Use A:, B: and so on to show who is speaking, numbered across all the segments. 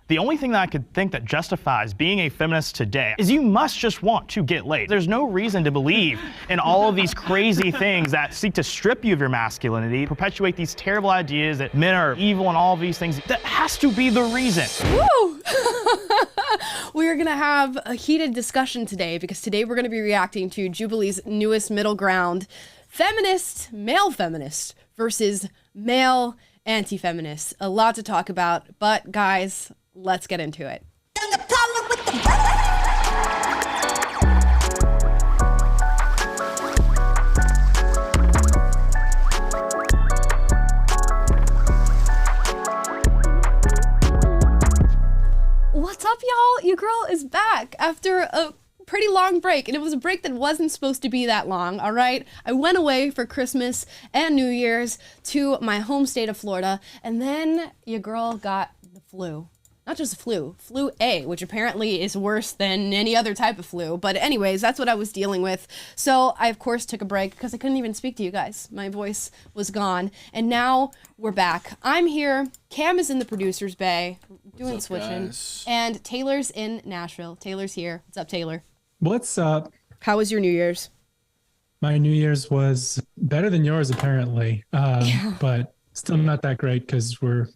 A: The only thing that I could think that justifies being a feminist today is you must just want to get laid. There's no reason to believe in all of these crazy things that seek to strip you of your masculinity, perpetuate these terrible ideas that men are evil and all of these things. That has to be the reason.
B: Woo! We're gonna have a heated discussion today because today we're gonna be reacting to Jubilee's newest middle ground, male feminist versus male anti-feminists. A lot to talk about, but guys, let's get into it. What's up, y'all? Your girl is back after a pretty long break, and it was a break that wasn't supposed to be that long, all right? I went away for Christmas and New Year's to my home state of Florida, and then your girl got the flu. Not just flu A, which apparently is worse than any other type of flu. But anyways, that's what I was dealing with. So I, of course, took a break because I couldn't even speak to you guys. My voice was gone. And now we're back. I'm here. Cam is in the producer's bay doing switching. Guys? And Taylor's in Nashville. Taylor's here. What's up, Taylor?
C: What's up?
B: How was your New Year's?
C: My New Year's was better than yours, apparently.
B: Yeah.
C: But still not that great because we're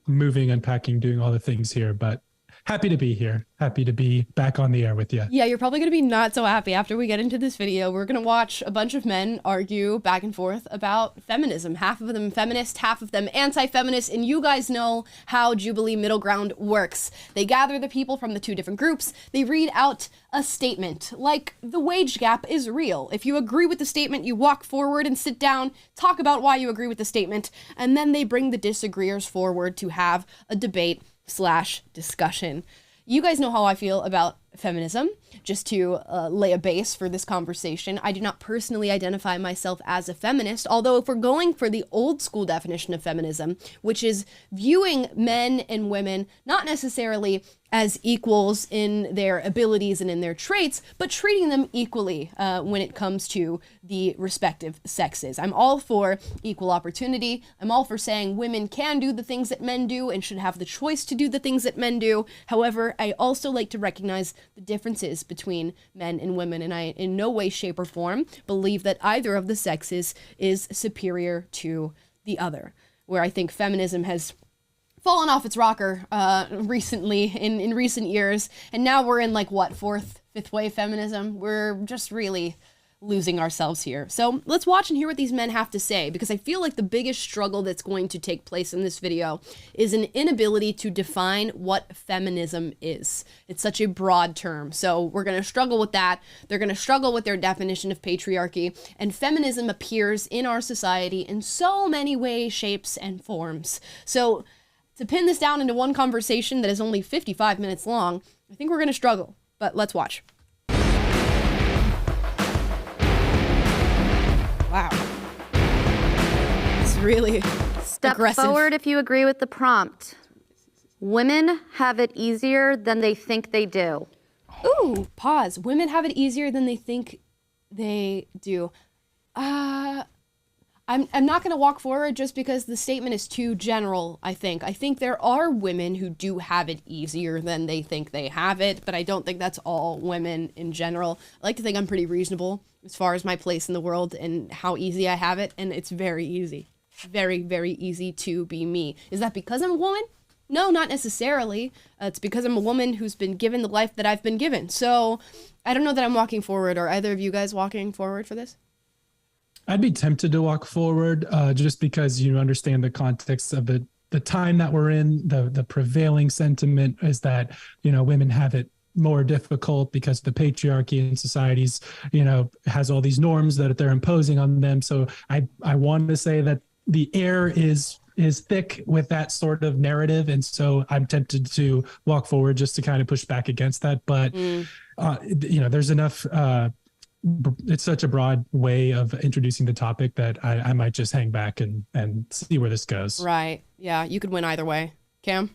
C: moving, unpacking, doing all the things here, but happy to be here. Happy to be back on the air with you.
B: Yeah, you're probably going to be not so happy after we get into this video. We're going to watch a bunch of men argue back and forth about feminism. Half of them feminist, half of them anti-feminist, and you guys know how Jubilee Middle Ground works. They gather the people from the two different groups. They read out a statement, like the wage gap is real. If you agree with the statement, you walk forward and sit down, talk about why you agree with the statement, and then they bring the disagreeers forward to have a debate/discussion. You guys know how I feel about feminism. Just to lay a base for this conversation, I do not personally identify myself as a feminist, although if we're going for the old school definition of feminism, which is viewing men and women not necessarily as equals in their abilities and in their traits, but treating them equally when it comes to the respective sexes. I'm all for equal opportunity. I'm all for saying women can do the things that men do and should have the choice to do the things that men do. However, I also like to recognize the differences between men and women, and I in no way, shape, or form believe that either of the sexes is superior to the other. Where I think feminism has fallen off its rocker recently, in recent years, and now we're in like what, fifth wave feminism? We're just really losing ourselves here. So let's watch and hear what these men have to say, because I feel like the biggest struggle that's going to take place in this video is an inability to define what feminism is. It's such a broad term, so we're going to struggle with that. They're going to struggle with their definition of patriarchy, and feminism appears in our society in so many ways, shapes, and forms. So to pin this down into one conversation that is only 55 minutes long, I think we're going to struggle, but let's watch. Wow. It's really
D: Step
B: aggressive.
D: forward if you agree with the prompt. Women have it easier than they think they do.
B: Ooh, pause. Women have it easier than they think they do. I'm not going to walk forward just because the statement is too general, I think. I think there are women who do have it easier than they think they have it, but I don't think that's all women in general. I like to think I'm pretty reasonable as far as my place in the world and how easy I have it, and it's very easy. Very, very easy to be me. Is that because I'm a woman? No, not necessarily. It's because I'm a woman who's been given the life that I've been given. So I don't know that I'm walking forward. Are either of you guys walking forward for this?
C: I'd be tempted to walk forward just because you understand the context of the time that we're in. The prevailing sentiment is that, women have it more difficult because the patriarchy in societies, has all these norms that they're imposing on them. So I want to say that the air is thick with that sort of narrative. And so I'm tempted to walk forward just to kind of push back against that. But, there's enough it's such a broad way of introducing the topic that I might just hang back and see where this goes.
B: Right. Yeah, you could win either way. Cam?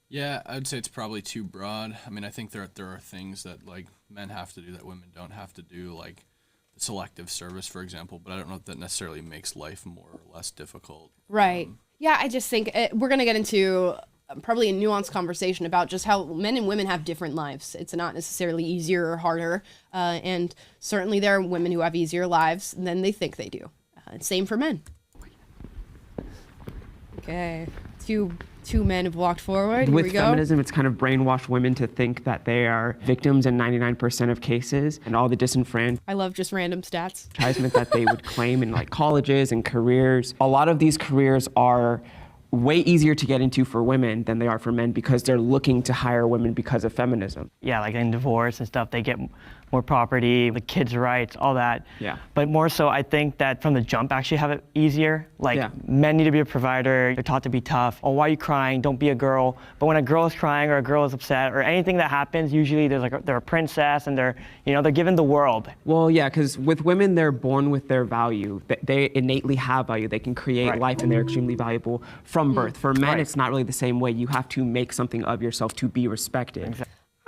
E: Yeah, I'd say it's probably too broad. I mean, I think there are things that like men have to do that women don't have to do, like the selective service, for example, but I don't know if that necessarily makes life more or less difficult.
B: Right. Yeah, I just think we're going to get into probably a nuanced conversation about just how men and women have different lives. It's not necessarily easier or harder. And certainly there are women who have easier lives than they think they do. Same for men. Okay, two men have walked forward. Here
F: With
B: we go.
F: feminism, it's kind of brainwashed women to think that they are victims in 99% of cases, and all the disenfranchisement
B: I love just random stats.
F: that they would claim in like colleges and careers. A lot of these careers are way easier to get into for women than they are for men because they're looking to hire women because of feminism.
G: Yeah, like in divorce and stuff, they get more property, the kids' rights, all that.
F: Yeah.
G: But more so, I think that from the jump, actually have it easier. Like,
F: Yeah.
G: men need to be a provider. They're taught to be tough. Oh, why are you crying? Don't be a girl. But when a girl is crying or a girl is upset or anything that happens, usually there's like they're a princess and they're given the world.
F: Well, yeah, because with women, they're born with their value. They innately have value. They can create
G: Right.
F: life, and they're extremely valuable from birth. For men,
G: Right.
F: it's not really the same way. You have to make something of yourself to be respected.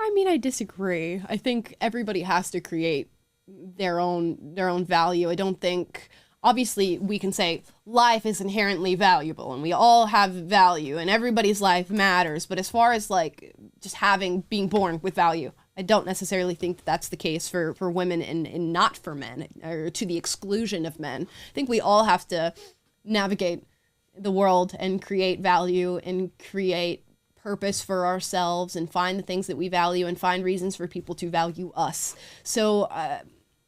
B: I mean, I disagree. I think everybody has to create their own value. I don't think, obviously we can say life is inherently valuable and we all have value and everybody's life matters. But as far as like just being born with value, I don't necessarily think that that's the case for women and not for men, or to the exclusion of men. I think we all have to navigate the world and create value and create purpose for ourselves and find the things that we value and find reasons for people to value us. So I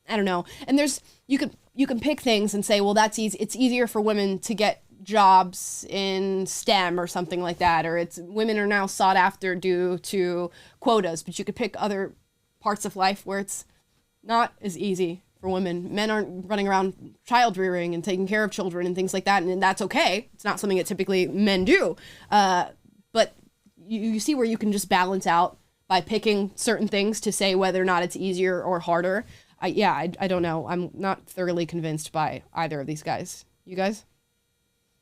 B: don't know. And you can pick things and say, well, that's easy. It's easier for women to get jobs in STEM or something like that, or women are now sought after due to quotas. But you could pick other parts of life where it's not as easy for women. Men aren't running around child rearing and taking care of children and things like that, and that's okay. It's not something that typically men do. But you see where you can just balance out by picking certain things to say whether or not it's easier or harder. I don't know. I'm not thoroughly convinced by either of these guys. You guys?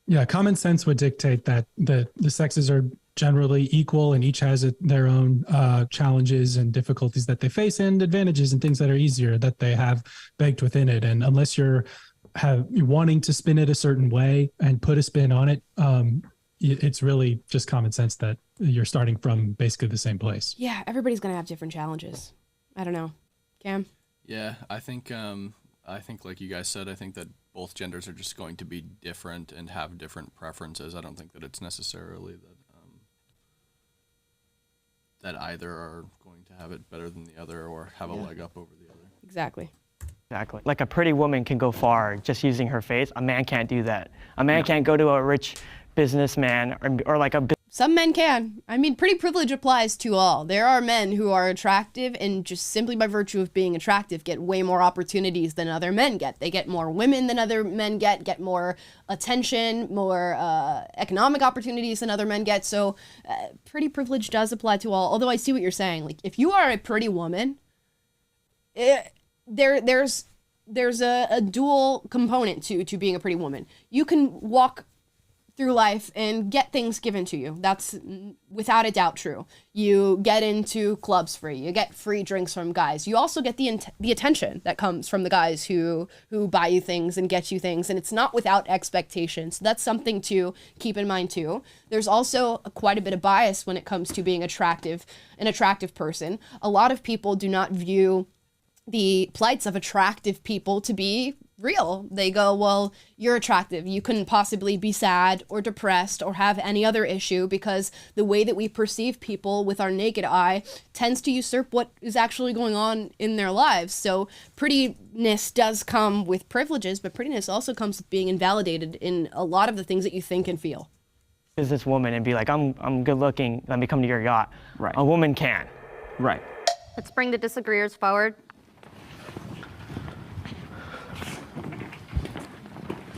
C: Yeah, common sense would dictate that the sexes are generally equal and each has their own challenges and difficulties that they face and advantages and things that are easier that they have baked within it. And unless you're wanting to spin it a certain way and put a spin on it, it's really just common sense that you're starting from basically the same place.
B: Yeah, everybody's going to have different challenges. I don't know. Cam?
E: Yeah, I think like you guys said, I think that both genders are just going to be different and have different preferences. I don't think that it's necessarily that either are going to have it better than the other or have a leg up over the other.
B: Exactly.
G: Exactly. Like a pretty woman can go far just using her face. A man can't do that. A man can't go to a rich businessman or like a
B: Some men can. I mean, pretty privilege applies to all. There are men who are attractive and just simply by virtue of being attractive get way more opportunities than other men get. They get more women than other men get more attention, more economic opportunities than other men get. So pretty privilege does apply to all. Although I see what you're saying. Like if you are a pretty woman, there's a dual component to being a pretty woman. You can walk through life and get things given to you. That's without a doubt true. You get into clubs free. You get free drinks from guys. You also get the attention that comes from the guys who buy you things and get you things, and it's not without expectations. So that's something to keep in mind too. There's also quite a bit of bias when it comes to being an attractive person. A lot of people do not view the plights of attractive people to be real. They go, well, you're attractive. You couldn't possibly be sad or depressed or have any other issue because the way that we perceive people with our naked eye tends to usurp what is actually going on in their lives. So prettiness does come with privileges, but prettiness also comes with being invalidated in a lot of the things that you think and feel.
G: businesswoman and be like, I'm good looking, let me come to your yacht.
F: Right.
G: A woman can.
F: Right.
D: Let's bring the disagreeers forward.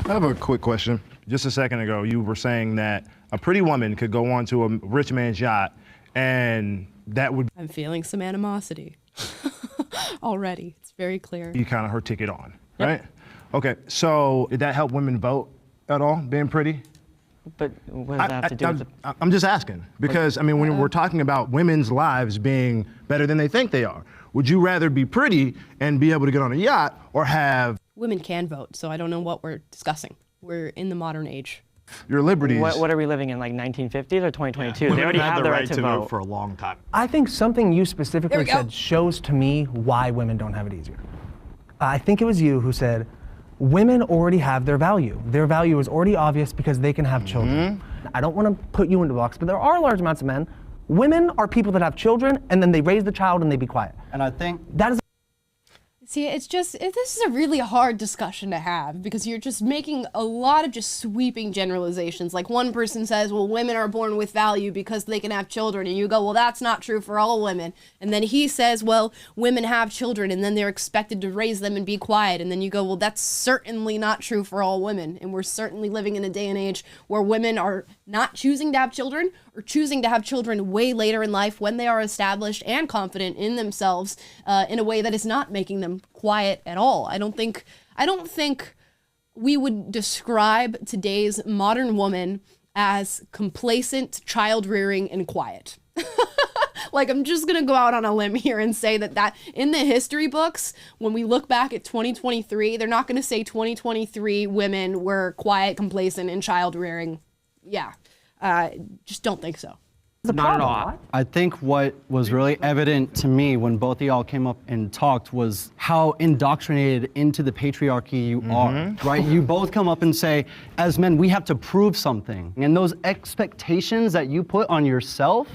H: I have a quick question. Just a second ago, you were saying that a pretty woman could go onto a rich man's yacht and that would
B: I'm feeling some animosity already. It's very clear.
H: be kind of her ticket on, right? Okay, so did that help women vote at all, being pretty?
G: But what does that have to do with the...
H: I'm just asking, because I mean, when we're talking about women's lives being better than they think they are, would you rather be pretty and be able to get on a yacht or have...
B: Women can vote, so I don't know what we're discussing. We're in the modern age.
H: your liberties.
G: What are we living in, like 1950s or 2022? They
A: Women
G: already
A: had
G: have
A: the
G: the
A: right to vote
G: vote.
A: for a long time.
I: I think something you
B: There
I: specifically
B: we go.
I: said shows to me why women don't have it easier. I think it was you who said, women already have their value. Their value is already obvious because they can have children. I don't want to put you into a box, but there are large amounts of men. Women are people that have children and then they raise the child and they be quiet.
J: And I think
I: That is
B: See, this is a really hard discussion to have because you're just making a lot of just sweeping generalizations. Like one person says, well, women are born with value because they can have children. And you go, well, that's not true for all women. And then he says, well, women have children and then they're expected to raise them and be quiet. And then you go, well, that's certainly not true for all women. And we're certainly living in a day and age where women are not choosing to have children or choosing to have children way later in life when they are established and confident in themselves in a way that is not making them quiet at all. I don't think we would describe today's modern woman as complacent, child rearing, and quiet. Like, I'm just gonna go out on a limb here and say that in the history books, when we look back at 2023, they're not gonna say 2023 women were quiet, complacent, and child rearing. Yeah, just don't think so.
F: Not at all.
J: I think what was really evident to me when both of y'all came up and talked was how indoctrinated into the patriarchy you are, right? You both come up and say, as men, we have to prove something. And those expectations that you put on yourself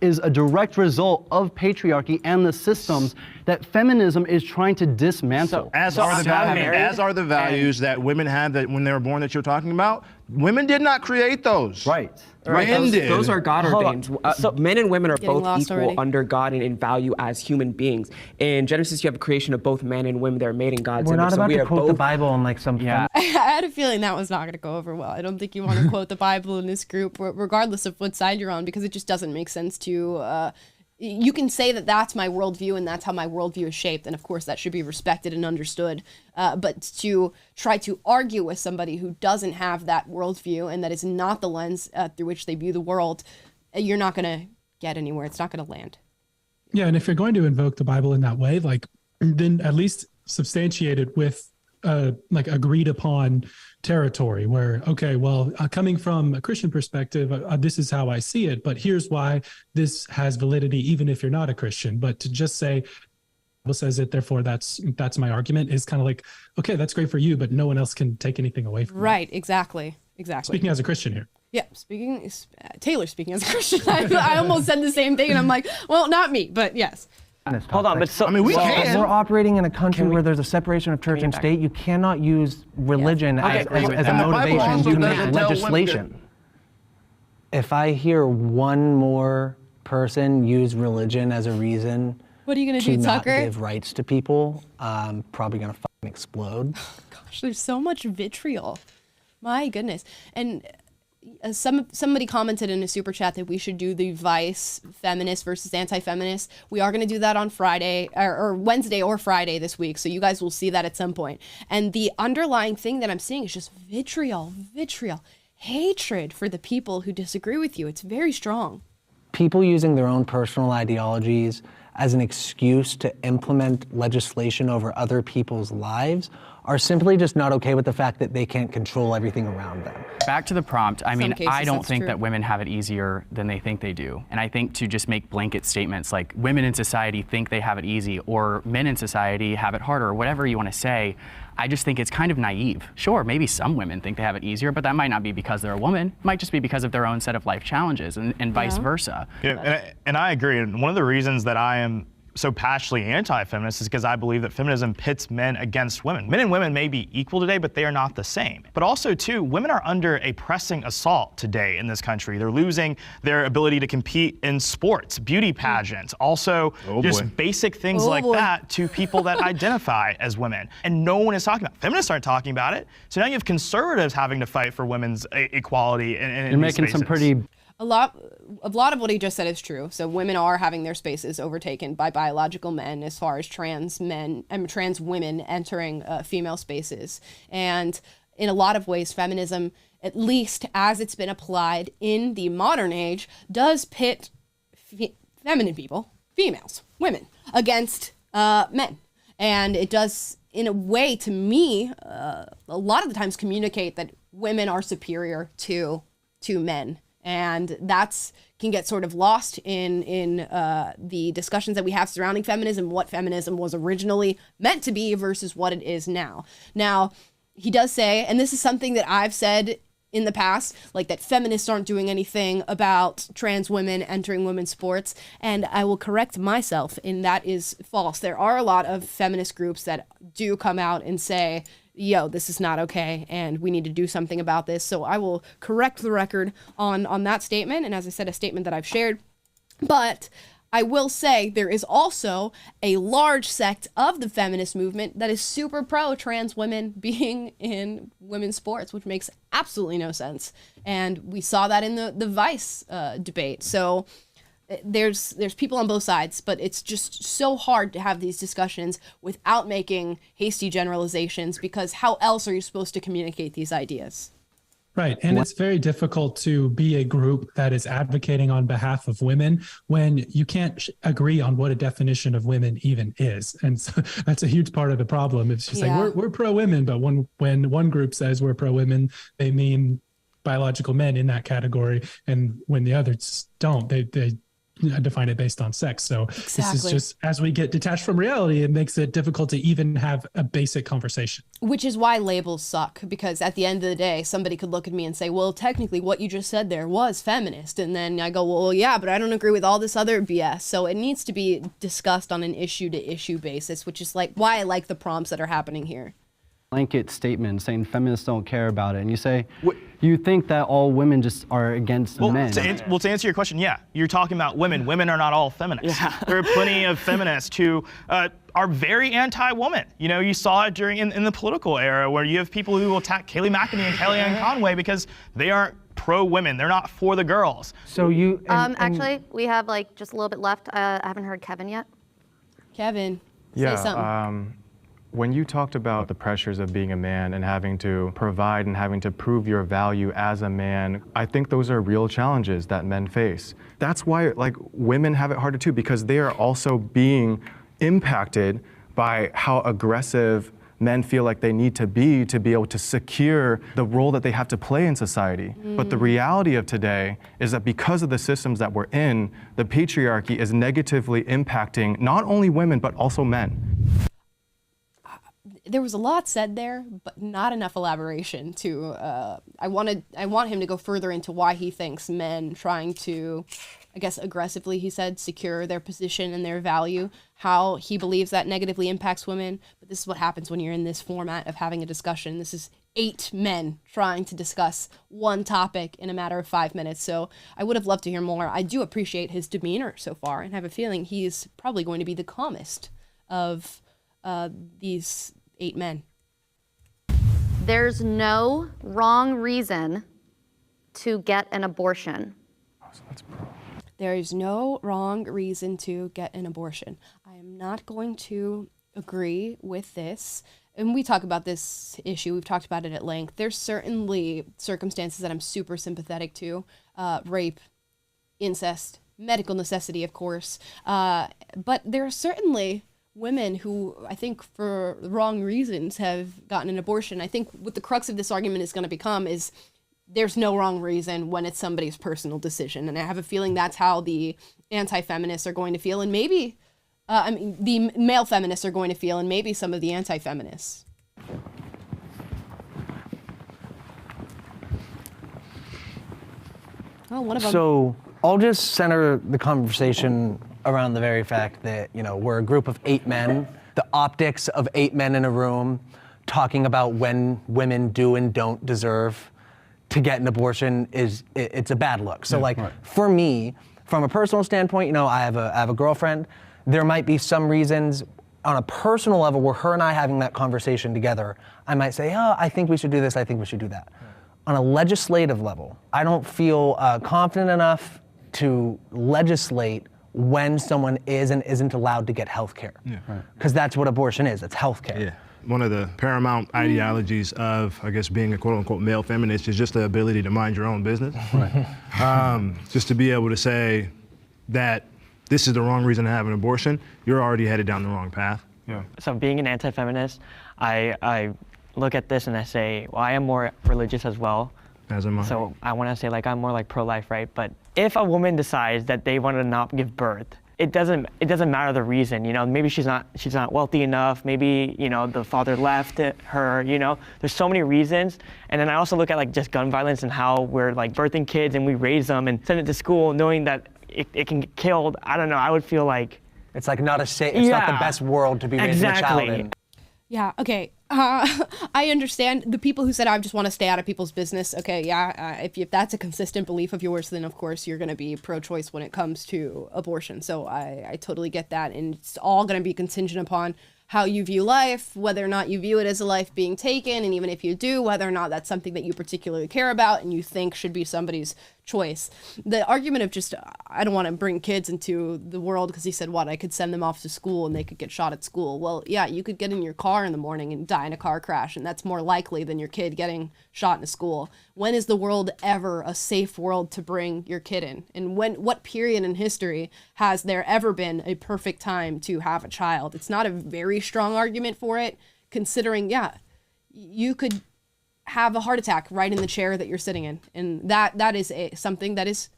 J: is a direct result of patriarchy and the systems that feminism is trying to dismantle.
H: As are the values that women have that when they were born that you're talking about. Women did not create those.
J: Right.
H: Men did.
F: Those are God ordained. Men and women are both
B: lost
F: equal
B: already.
F: under God and in value as human beings. In Genesis, you have a creation of both men and women that are made in God's
I: We're
F: image.
I: not
F: So
I: about
F: we
I: to
F: are
I: quote the
F: both-
I: Bible and like some
F: Yeah.
B: I had a feeling that was not going to go over well. I don't think you want to quote the Bible in this group, regardless of what side you're on, because it just doesn't make sense to. You can say that that's my worldview and that's how my worldview is shaped, and of course that should be respected and understood. But to try to argue with somebody who doesn't have that worldview and that is not the lens through which they view the world, you're not going to get anywhere. It's not going to land.
C: Yeah, and if you're going to invoke the Bible in that way, like, then at least substantiate it with like agreed upon territory where, okay, well, coming from a Christian perspective, this is how I see it, but here's why this has validity, even if you're not a Christian. But to just say, Bible says it, therefore that's my argument, is kind of like, okay, that's great for you, but no one else can take anything away from
B: Right, exactly.
C: Speaking as a Christian here.
B: Yeah, Taylor speaking as a Christian. I almost said the same thing, and I'm like, well, not me, but yes.
G: Hold on, but so,
H: I mean, we
G: well,
H: can.
I: We're operating in a country where there's a separation of church and state. You cannot use religion as a
H: And the Bible
I: motivation
H: also
I: to
H: doesn't
I: make
H: tell women
I: legislation.
J: If I hear one more person use religion as a reason
B: What are you going to
J: to
B: do,
J: not
B: Tucker?
J: give rights to people, I'm probably gonna fucking explode.
B: Gosh, there's so much vitriol. My goodness. And somebody commented in a super chat that we should do the Vice feminist versus anti-feminist. We are going to do that on Friday or Wednesday or Friday this week. So you guys will see that at some point. And the underlying thing that I'm seeing is just vitriol, hatred for the people who disagree with you. It's very strong.
J: People using their own personal ideologies as an excuse to implement legislation over other people's lives are simply just not okay with the fact that they can't control everything around them.
K: Back to the prompt, I mean,
B: cases,
K: I don't
B: that's
K: think
B: true.
K: that women have it easier than they think they do. And I think to just make blanket statements like women in society think they have it easy or men in society have it harder or whatever you want to say, I just think it's kind of naive. Sure, maybe some women think they have it easier, but that might not be because they're a woman. It might just be because of their own set of life challenges and vice versa.
A: Yeah, and I agree. And one of the reasons that I am so passionately anti-feminist is because I believe that feminism pits men against women. Men and women may be equal today, but they are not the same. But also, too, women are under a pressing assault today in this country. They're losing their ability to compete in sports, beauty pageants, also just basic things like that to people that identify as women. And no one is talking about it. Feminists aren't talking about it. So now you have conservatives having to fight for women's equality in
J: You're making some pretty
B: A lot of what he just said is true. So women are having their spaces overtaken by biological men as far as trans women entering female spaces. And in a lot of ways, feminism, at least as it's been applied in the modern age, does pit feminine people, females, women, against men. And it does, in a way, to me, a lot of the times communicate that women are superior to men. And that's can get sort of lost in the discussions that we have surrounding feminism, what feminism was originally meant to be versus what it is now. Now, he does say, and this is something that I've said in the past, like that feminists aren't doing anything about trans women entering women's sports, and I will correct myself, and that is false. There are a lot of feminist groups that do come out and say, yo, this is not okay, and we need to do something about this. So I will correct the record on that statement, and as I said, a statement that I've shared. But I will say there is also a large sect of the feminist movement that is super pro trans women being in women's sports, which makes absolutely no sense. And we saw that in the Vice debate. So there's people on both sides, but it's just so hard to have these discussions without making hasty generalizations, because how else are you supposed to communicate these ideas?
C: Right. And it's very difficult to be a group that is advocating on behalf of women when you can't agree on what a definition of women even is. And so that's a huge part of the problem. It's just like, we're pro-women, but when one group says we're pro-women, they mean biological men in that category. And when the others don't, they define it based on sex. So This is just, as we get detached from reality, it makes it difficult to even have a basic conversation.
B: Which is why labels suck, because at the end of the day, somebody could look at me and say, well, technically what you just said there was feminist. And then I go, well, yeah, but I don't agree with all this other BS. So it needs to be discussed on an issue to issue basis, which is like why I like the prompts that are happening here.
J: Blanket statement saying feminists don't care about it, and you say you think that all women just are against men.
A: To answer your question, yeah, you're talking about women. Women are not all feminists. Yeah. There are plenty of feminists who are very anti-woman. You know, you saw it during in the political era where you have people who will attack Kayleigh McEnany and Kellyanne Conway because they aren't pro-women. They're not for the girls.
D: So you actually, we have like just a little bit left. I haven't heard Kevin yet.
B: Kevin, say something.
L: When you talked about the pressures of being a man and having to provide and having to prove your value as a man, I think those are real challenges that men face. That's why like women have it harder too, because they are also being impacted by how aggressive men feel like they need to be able to secure the role that they have to play in society. But the reality of today is that because of the systems that we're in, the patriarchy is negatively impacting not only women, but also men.
B: There was a lot said there, but not enough elaboration to, I want him to go further into why he thinks men trying to, I guess aggressively, he said, secure their position and their value, how he believes that negatively impacts women. But this is what happens when you're in this format of having a discussion. This is 8 men trying to discuss one topic in a matter of 5 minutes. So I would have loved to hear more. I do appreciate his demeanor so far and have a feeling he's probably going to be the calmest of these 8 men.
D: There's no wrong reason to get an abortion.
B: There is no wrong reason to get an abortion. I am not going to agree with this. And we talk about this issue, we've talked about it at length. There's certainly circumstances that I'm super sympathetic to. Rape, incest, medical necessity, of course. But there are certainly women who I think for the wrong reasons have gotten an abortion. I think what the crux of this argument is going to become is there's no wrong reason when it's somebody's personal decision. And I have a feeling that's how the anti-feminists are going to feel. And maybe, the male feminists are going to feel, and maybe some of the anti-feminists. Oh, one of them.
I: So I'll just center the conversation around the very fact that, you know, we're a group of 8 men. The optics of 8 men in a room talking about when women do and don't deserve to get an abortion it's a bad look. So for me, from a personal standpoint, you know, I have a girlfriend. There might be some reasons on a personal level where her and I having that conversation together, I might say, oh, I think we should do this, I think we should do that. On a legislative level, I don't feel confident enough to legislate when someone is and isn't allowed to get health care. Because that's what abortion is, it's health care.
H: Yeah. One of the paramount ideologies of, I guess, being a quote-unquote male feminist is just the ability to mind your own business. Just to be able to say that this is the wrong reason to have an abortion, you're already headed down the wrong path.
G: So being an anti-feminist, I look at this and I say, well, I am more religious as well.
H: As am I.
G: So I want to say like I'm more like pro-life, right? But if a woman decides that they want to not give birth, it doesn't matter the reason, you know. Maybe she's not wealthy enough. Maybe, you know, the father left her. You know, there's so many reasons. And then I also look at like just gun violence and how we're like birthing kids and we raise them and send it to school, knowing that it can get killed. I don't know. I would feel like
I: it's like not it's not the best world to be raising a child in.
B: Yeah, okay. I understand the people who said, I just want to stay out of people's business. Okay, yeah, if that's a consistent belief of yours, then of course you're going to be pro-choice when it comes to abortion. So I totally get that. And it's all going to be contingent upon how you view life, whether or not you view it as a life being taken, and even if you do, whether or not that's something that you particularly care about and you think should be somebody's choice. The argument of just, I don't want to bring kids into the world because he said, what, I could send them off to school and they could get shot at school. Well, yeah, you could get in your car in the morning and die in a car crash, and that's more likely than your kid getting shot in a school. When is the world ever a safe world to bring your kid in? And what period in history has there ever been a perfect time to have a child? It's not a very strong argument for it, considering, yeah, you could have a heart attack right in the chair that you're sitting in, and that is something that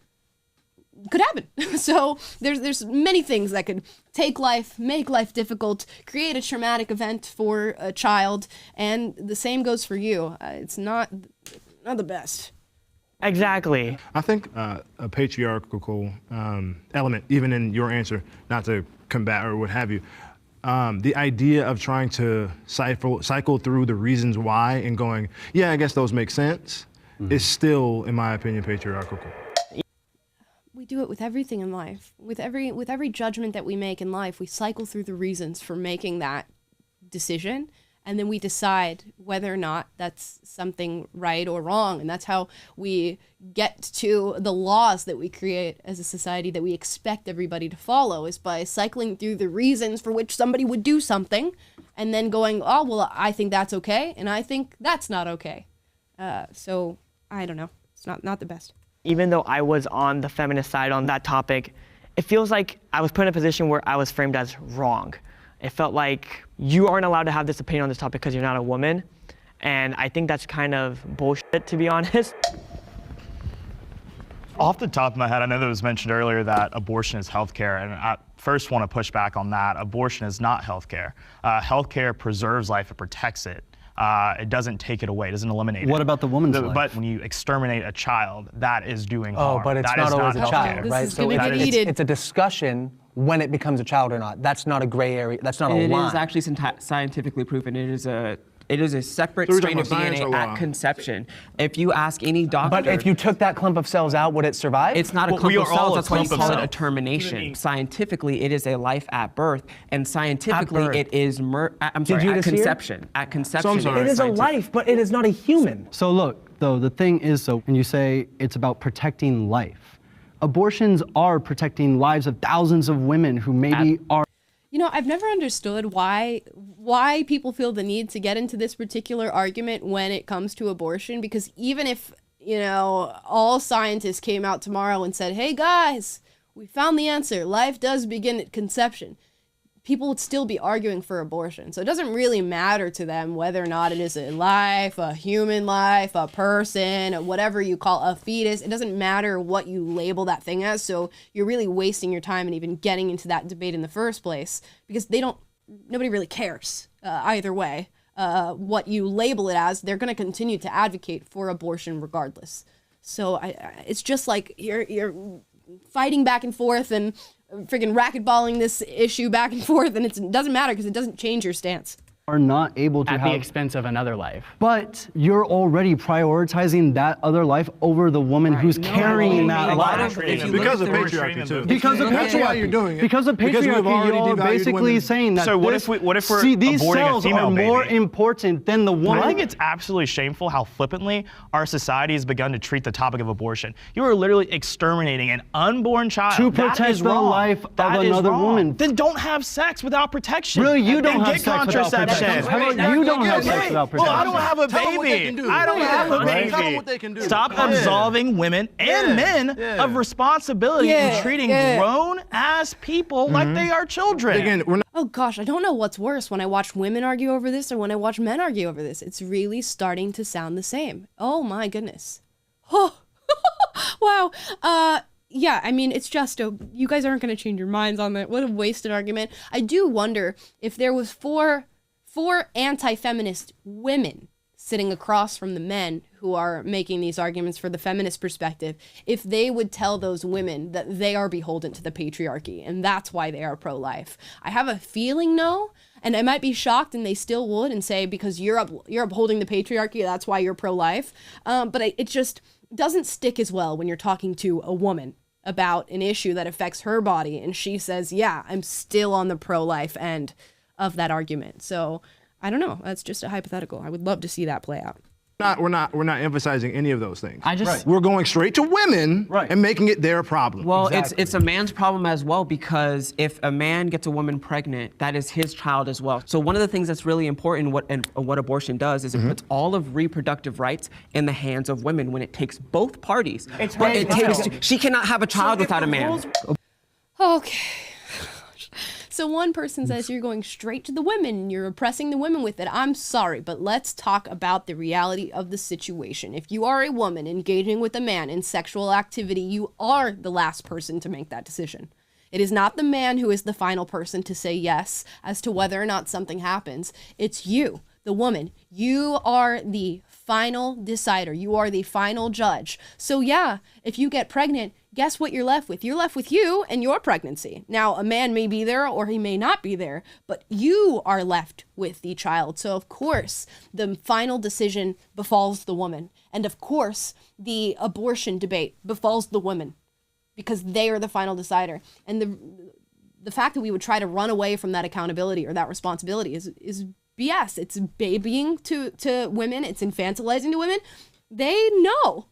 B: could happen. So there's many things that could take life, make life difficult, create a traumatic event for a child, and the same goes for you. It's not the best.
G: Exactly.
H: I think a patriarchal element, even in your answer, not to combat or what have you, the idea of trying to cycle through the reasons why and going, yeah, I guess those make sense, is still, in my opinion, patriarchal.
B: We do it with everything in life. With every judgment that we make in life, we cycle through the reasons for making that decision, and then we decide whether or not that's something right or wrong. And that's how we get to the laws that we create as a society that we expect everybody to follow, is by cycling through the reasons for which somebody would do something and then going, oh, well, I think that's okay, and I think that's not okay. So I don't know. It's not the best.
G: Even though I was on the feminist side on that topic, it feels like I was put in a position where I was framed as wrong. It felt like you aren't allowed to have this opinion on this topic because you're not a woman. And I think that's kind of bullshit, to be honest.
A: Off the top of my head, I know that was mentioned earlier that abortion is healthcare, and I first want to push back on that. Abortion is not healthcare. Healthcare preserves life, it protects it. It doesn't take it away, it doesn't eliminate it.
J: What about the woman's life?
A: But when you exterminate a child, that is doing harm.
I: Oh, but it's
A: that
I: not
A: is
I: always
A: not
I: a child,
A: healthcare.
I: right? So it's a discussion when it becomes a child or not. That's not a gray area. That's not a line.
F: It is actually scientifically proven. It is a separate strain of DNA at conception. If you ask any doctor...
I: But if you took that clump of cells out, would it survive?
F: It's not a clump of cells, that's why you call it a termination. Scientifically, it is a life at birth, and scientifically, it is at conception. At conception,
I: it is a life, but it is not a human.
J: So look, though, the thing is, so when you say it's about protecting life, abortions are protecting lives of thousands of women who maybe are...
B: You know, I've never understood why people feel the need to get into this particular argument when it comes to abortion, because even if, you know, all scientists came out tomorrow and said, hey guys, we found the answer, life does begin at conception, people would still be arguing for abortion. So it doesn't really matter to them whether or not it is a life, a human life, a person, whatever you call a fetus. It doesn't matter what you label that thing as. So you're really wasting your time and even getting into that debate in the first place, because nobody really cares either way. What you label it as, they're going to continue to advocate for abortion regardless. So it's just like you're fighting back and forth and friggin' racquetballing this issue back and forth, and it doesn't matter because it doesn't change your stance.
J: Are not able to
K: at the expense of another life.
J: But you're already prioritizing that other life over the woman who's carrying that life.
H: Because of patriarchy too.
J: Because of patriarchy.
H: That's why you're doing it.
J: Because of patriarchy, you're basically saying that.
A: So what if we're
J: see, these
A: aborting
J: cells
A: a female
J: are more
A: baby?
J: important than the woman.
A: I think it's absolutely shameful how flippantly our society has begun to treat the topic of abortion. You are literally exterminating an unborn child.
J: To protect the life of another woman.
A: Then don't have sex without protection.
J: Really, you don't
A: then
J: have
A: get
J: sex without
A: contraception. permission.
J: How about you don't have sex without permission?
A: Well, I don't have a
H: Tell them what they can
A: baby.
H: do.
A: I don't have a baby.
H: Tell them what they can do.
A: Stop absolving women and men of responsibility and treating grown-ass people like they are children.
H: Again, we're not
B: Oh gosh, I don't know what's worse, when I watch women argue over this or when I watch men argue over this. It's really starting to sound the same. Oh my goodness. Oh, wow. Yeah, I mean, it's just, you guys aren't going to change your minds on that. What a wasted argument. I do wonder if there was four anti-feminist women sitting across from the men who are making these arguments for the feminist perspective, if they would tell those women that they are beholden to the patriarchy and that's why they are pro-life. I have a feeling no, and I might be shocked and they still would and say because you're upholding the patriarchy, that's why you're pro-life. But it just doesn't stick as well when you're talking to a woman about an issue that affects her body and she says, yeah, I'm still on the pro-life end of that argument. So I don't know. That's just a hypothetical. I would love to see that play out.
H: We're not emphasizing any of those things.
F: Right.
H: We're going straight to women and making it their problem.
F: Well, it's a man's problem as well, because if a man gets a woman pregnant, that is his child as well. So one of the things that's really important, what abortion does, is it puts all of reproductive rights in the hands of women when it takes both parties. She cannot have a child without a man.
B: Okay. So one person says you're going straight to the women and you're oppressing the women with it. I'm sorry, but let's talk about the reality of the situation. If you are a woman engaging with a man in sexual activity, you are the last person to make that decision. It is not the man who is the final person to say yes as to whether or not something happens. It's you, the woman. You are the final decider. You are the final judge. So yeah, if you get pregnant, guess what you're left with? You're left with you and your pregnancy. Now, a man may be there or he may not be there, but you are left with the child. So of course, the final decision befalls the woman. And of course, the abortion debate befalls the women because they are the final decider. And the fact that we would try to run away from that accountability or that responsibility is BS. It's babying to women. It's infantilizing to women. They know,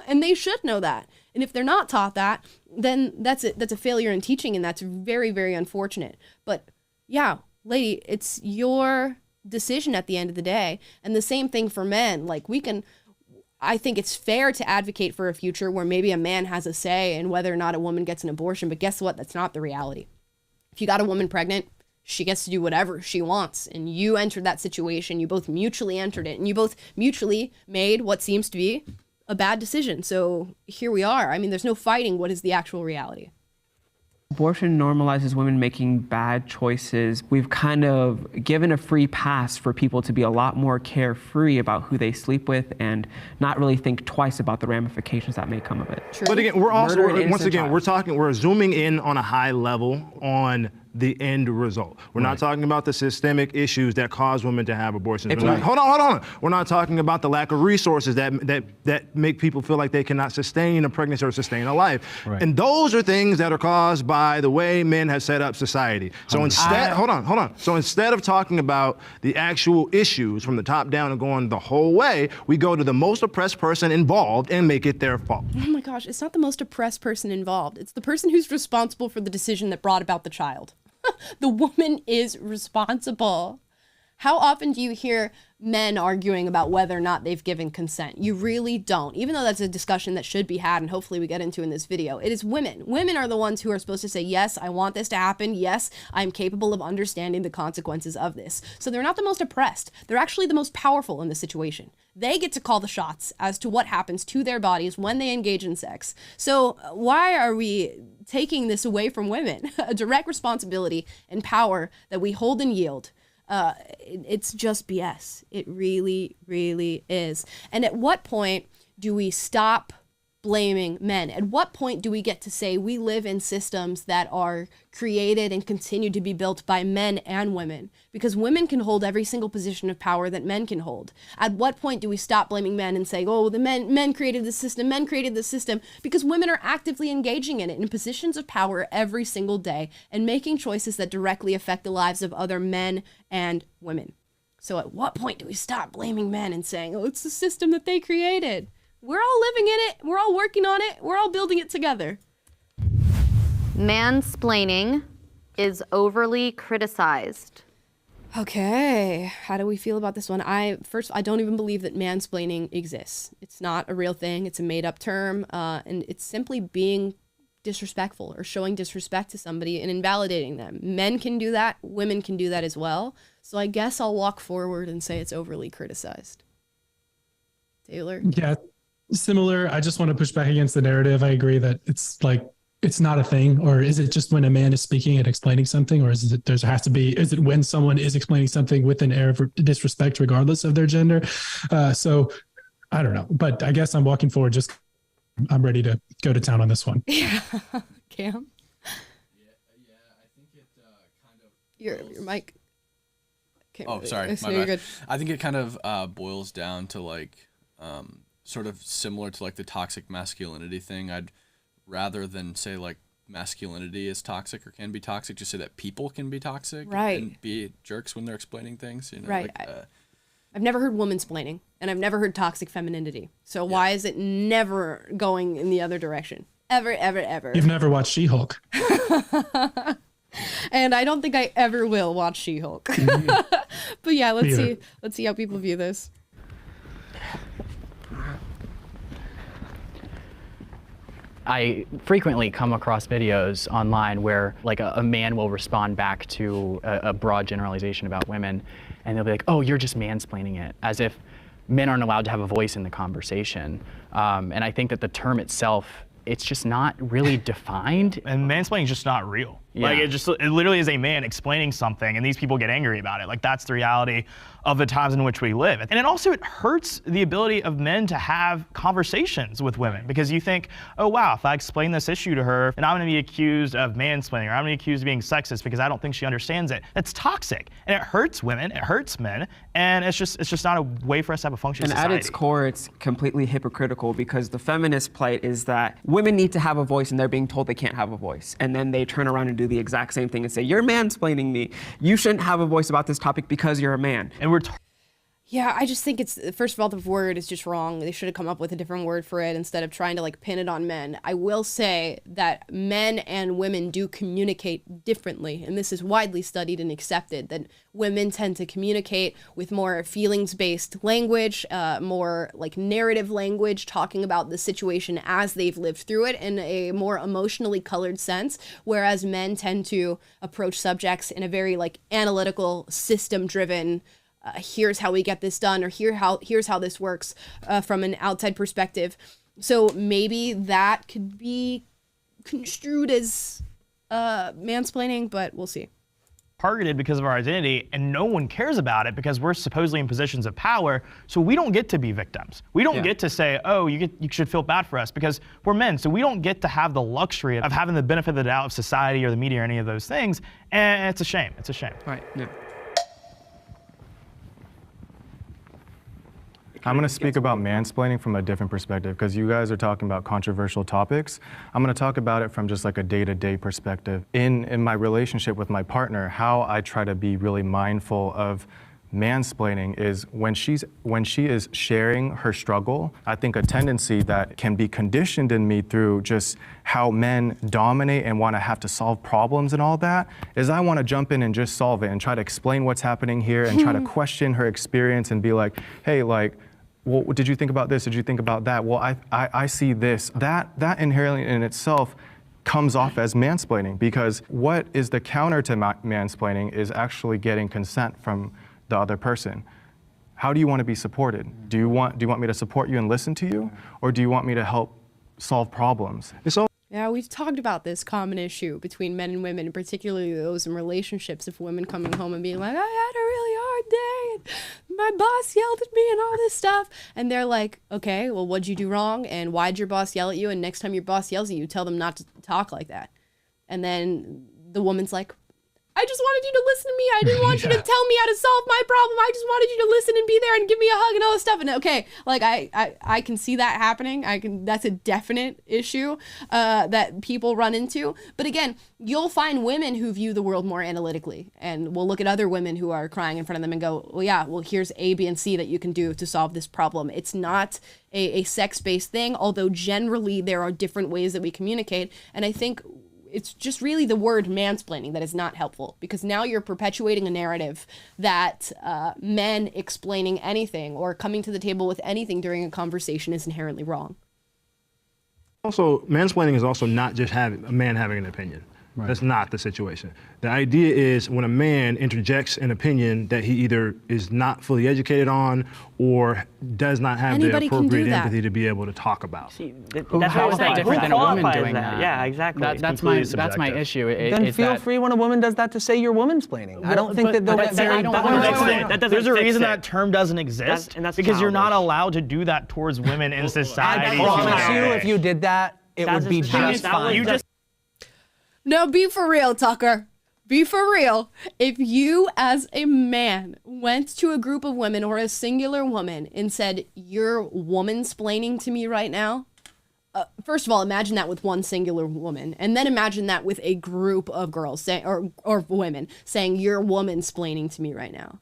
B: and they should know that. And if they're not taught that, then that's a failure in teaching, and that's very, very unfortunate. But yeah, lady, it's your decision at the end of the day. And the same thing for men. Like I think it's fair to advocate for a future where maybe a man has a say in whether or not a woman gets an abortion. But guess what? That's not the reality. If you got a woman pregnant, she gets to do whatever she wants. And you entered that situation. You both mutually entered it. And you both mutually made what seems to be a bad decision. So here we are. I mean, there's no fighting what is the actual reality.
F: Abortion normalizes women making bad choices. We've kind of given a free pass for people to be a lot more carefree about who they sleep with and not really think twice about the ramifications that may come of it.
B: True.
H: But again, we're zooming in on a high level on the end result. We're not talking about the systemic issues that cause women to have abortions. Hold on. We're not talking about the lack of resources that make people feel like they cannot sustain a pregnancy or sustain a life. Right. And those are things that are caused by the way men have set up society. So instead, hold on. So instead of talking about the actual issues from the top down and going the whole way, we go to the most oppressed person involved and make it their fault.
B: Oh my gosh, it's not the most oppressed person involved. It's the person who's responsible for the decision that brought about the child. The woman is responsible. How often do you hear men arguing about whether or not they've given consent? You really don't. Even though that's a discussion that should be had and hopefully we get into in this video. It is women. Women are the ones who are supposed to say, yes, I want this to happen. Yes, I'm capable of understanding the consequences of this. So they're not the most oppressed. They're actually the most powerful in the situation. They get to call the shots as to what happens to their bodies when they engage in sex. So why are we taking this away from women? A direct responsibility and power that we hold and yield. It's just BS. It really, really is. And at what point do we stop blaming men? At what point do we get to say we live in systems that are created and continue to be built by men and women? Because women can hold every single position of power that men can hold. At what point do we stop blaming men and say, oh, the men created the system, men created the system? Because women are actively engaging in it in positions of power every single day and making choices that directly affect the lives of other men and women. So at what point do we stop blaming men and saying, oh, it's the system that they created? We're all living in it. We're all working on it. We're all building it together.
D: Mansplaining is overly criticized.
B: Okay, how do we feel about this one? I don't even believe that mansplaining exists. It's not a real thing. It's a made-up term, and it's simply being disrespectful or showing disrespect to somebody and invalidating them. Men can do that. Women can do that as well. So I guess I'll walk forward and say it's overly criticized. Taylor?
C: Yeah, similar. I just want to push back against the narrative. I agree that it's not a thing, or is it just when a man is speaking and explaining something, or is it when someone is explaining something with an air of disrespect regardless of their gender? So I don't know, but I guess I'm walking forward. I'm ready to go to town on this one.
B: Yeah. Cam?
E: Yeah, I think it kind of...
B: Your mic.
E: Oh, sorry, my bad. Good. I think it kind of boils down to like sort of similar to like the toxic masculinity thing. I'd rather than say like masculinity is toxic or can be toxic, just say that people can be toxic,
B: right,
E: and be jerks when they're explaining things. You know,
B: right.
E: Like,
B: I've never heard womansplaining, and I've never heard toxic femininity. So why is it never going in the other direction? Ever, ever, ever.
C: You've never watched She-Hulk.
B: And I don't think I ever will watch She-Hulk. But yeah, let's see how people view this.
K: I frequently come across videos online where like a man will respond back to a broad generalization about women, and they'll be like, oh, you're just mansplaining it, as if men aren't allowed to have a voice in the conversation. And I think that the term itself, it's just not really defined.
A: And mansplaining is just not real.
K: Yeah.
A: Like it literally is a man explaining something, and these people get angry about it. Like that's the reality of the times in which we live. And it hurts the ability of men to have conversations with women, because you think, oh wow, if I explain this issue to her, and I'm gonna be accused of mansplaining, or I'm gonna be accused of being sexist because I don't think she understands it. That's toxic, and it hurts women, it hurts men, and it's just not a way for us to have a functioning society.
F: And at its core, it's completely hypocritical, because the feminist plight is that women need to have a voice and they're being told they can't have a voice. And then they turn around and do the exact same thing and say, you're mansplaining me. You shouldn't have a voice about this topic because you're a man.
A: And
B: yeah, I just think first of all, the word is just wrong. They should have come up with a different word for it instead of trying to like pin it on men. I will say that men and women do communicate differently, and this is widely studied and accepted, that women tend to communicate with more feelings-based language, more like narrative language, talking about the situation as they've lived through it in a more emotionally colored sense, whereas men tend to approach subjects in a very like analytical, system-driven, here's how we get this done, or here's how this works from an outside perspective. So maybe that could be construed as mansplaining, but we'll see.
A: Targeted because of our identity, and no one cares about it because we're supposedly in positions of power, so we don't get to be victims. We don't get to say, oh, you should feel bad for us, because we're men, so we don't get to have the luxury of having the benefit of the doubt of society or the media or any of those things, and it's a shame. It's a shame.
F: Right. Yeah.
L: I'm going to speak about mansplaining from a different perspective, because you guys are talking about controversial topics. I'm going to talk about it from just like a day-to-day perspective. In my relationship with my partner, how I try to be really mindful of mansplaining is when she is sharing her struggle. I think a tendency that can be conditioned in me through just how men dominate and want to have to solve problems and all that is I want to jump in and just solve it and try to explain what's happening here and try to question her experience and be like, hey, like, well, did you think about this? Did you think about that? Well, I see this. That inherently in itself comes off as mansplaining, because what is the counter to mansplaining is actually getting consent from the other person. How do you want to be supported? Do you want me to support you and listen to you, or do you want me to help solve problems?
B: Yeah, we've talked about this common issue between men and women, particularly those in relationships, of women coming home and being like, I had a really hard day, and my boss yelled at me and all this stuff. And they're like, okay, well, what'd you do wrong? And why'd your boss yell at you? And next time your boss yells at you, tell them not to talk like that. And then the woman's like, I just wanted you to listen to me. I didn't want you to tell me how to solve my problem. I just wanted you to listen and be there and give me a hug and all this stuff. And okay, like I can see that happening. That's a definite issue that people run into. But again, you'll find women who view the world more analytically, and will look at other women who are crying in front of them and go, well, yeah, well, here's A, B, and C that you can do to solve this problem. It's not a sex-based thing, although generally there are different ways that we communicate. And I think it's just really the word mansplaining that is not helpful, because now you're perpetuating a narrative that men explaining anything or coming to the table with anything during a conversation is inherently wrong.
H: Also, mansplaining is also not just a man having an opinion. Right. That's not the situation. The idea is when a man interjects an opinion that he either is not fully educated on or does not have the appropriate empathy to be able to talk about.
G: See, how is that different than a woman doing that? Yeah, exactly.
K: That's my issue.
I: Then feel free when a woman does that to say you're womansplaining. I don't think that they'll get very...
A: There's a reason that term doesn't exist, because you're not allowed to do that towards women in society.
I: I promise you, if you did that, it would be just fine.
B: No, be for real, Tucker. Be for real. If you, as a man, went to a group of women or a singular woman and said, you're womansplaining to me right now, first of all, imagine that with one singular woman, and then imagine that with a group of girls or women saying, you're womansplaining to me right now.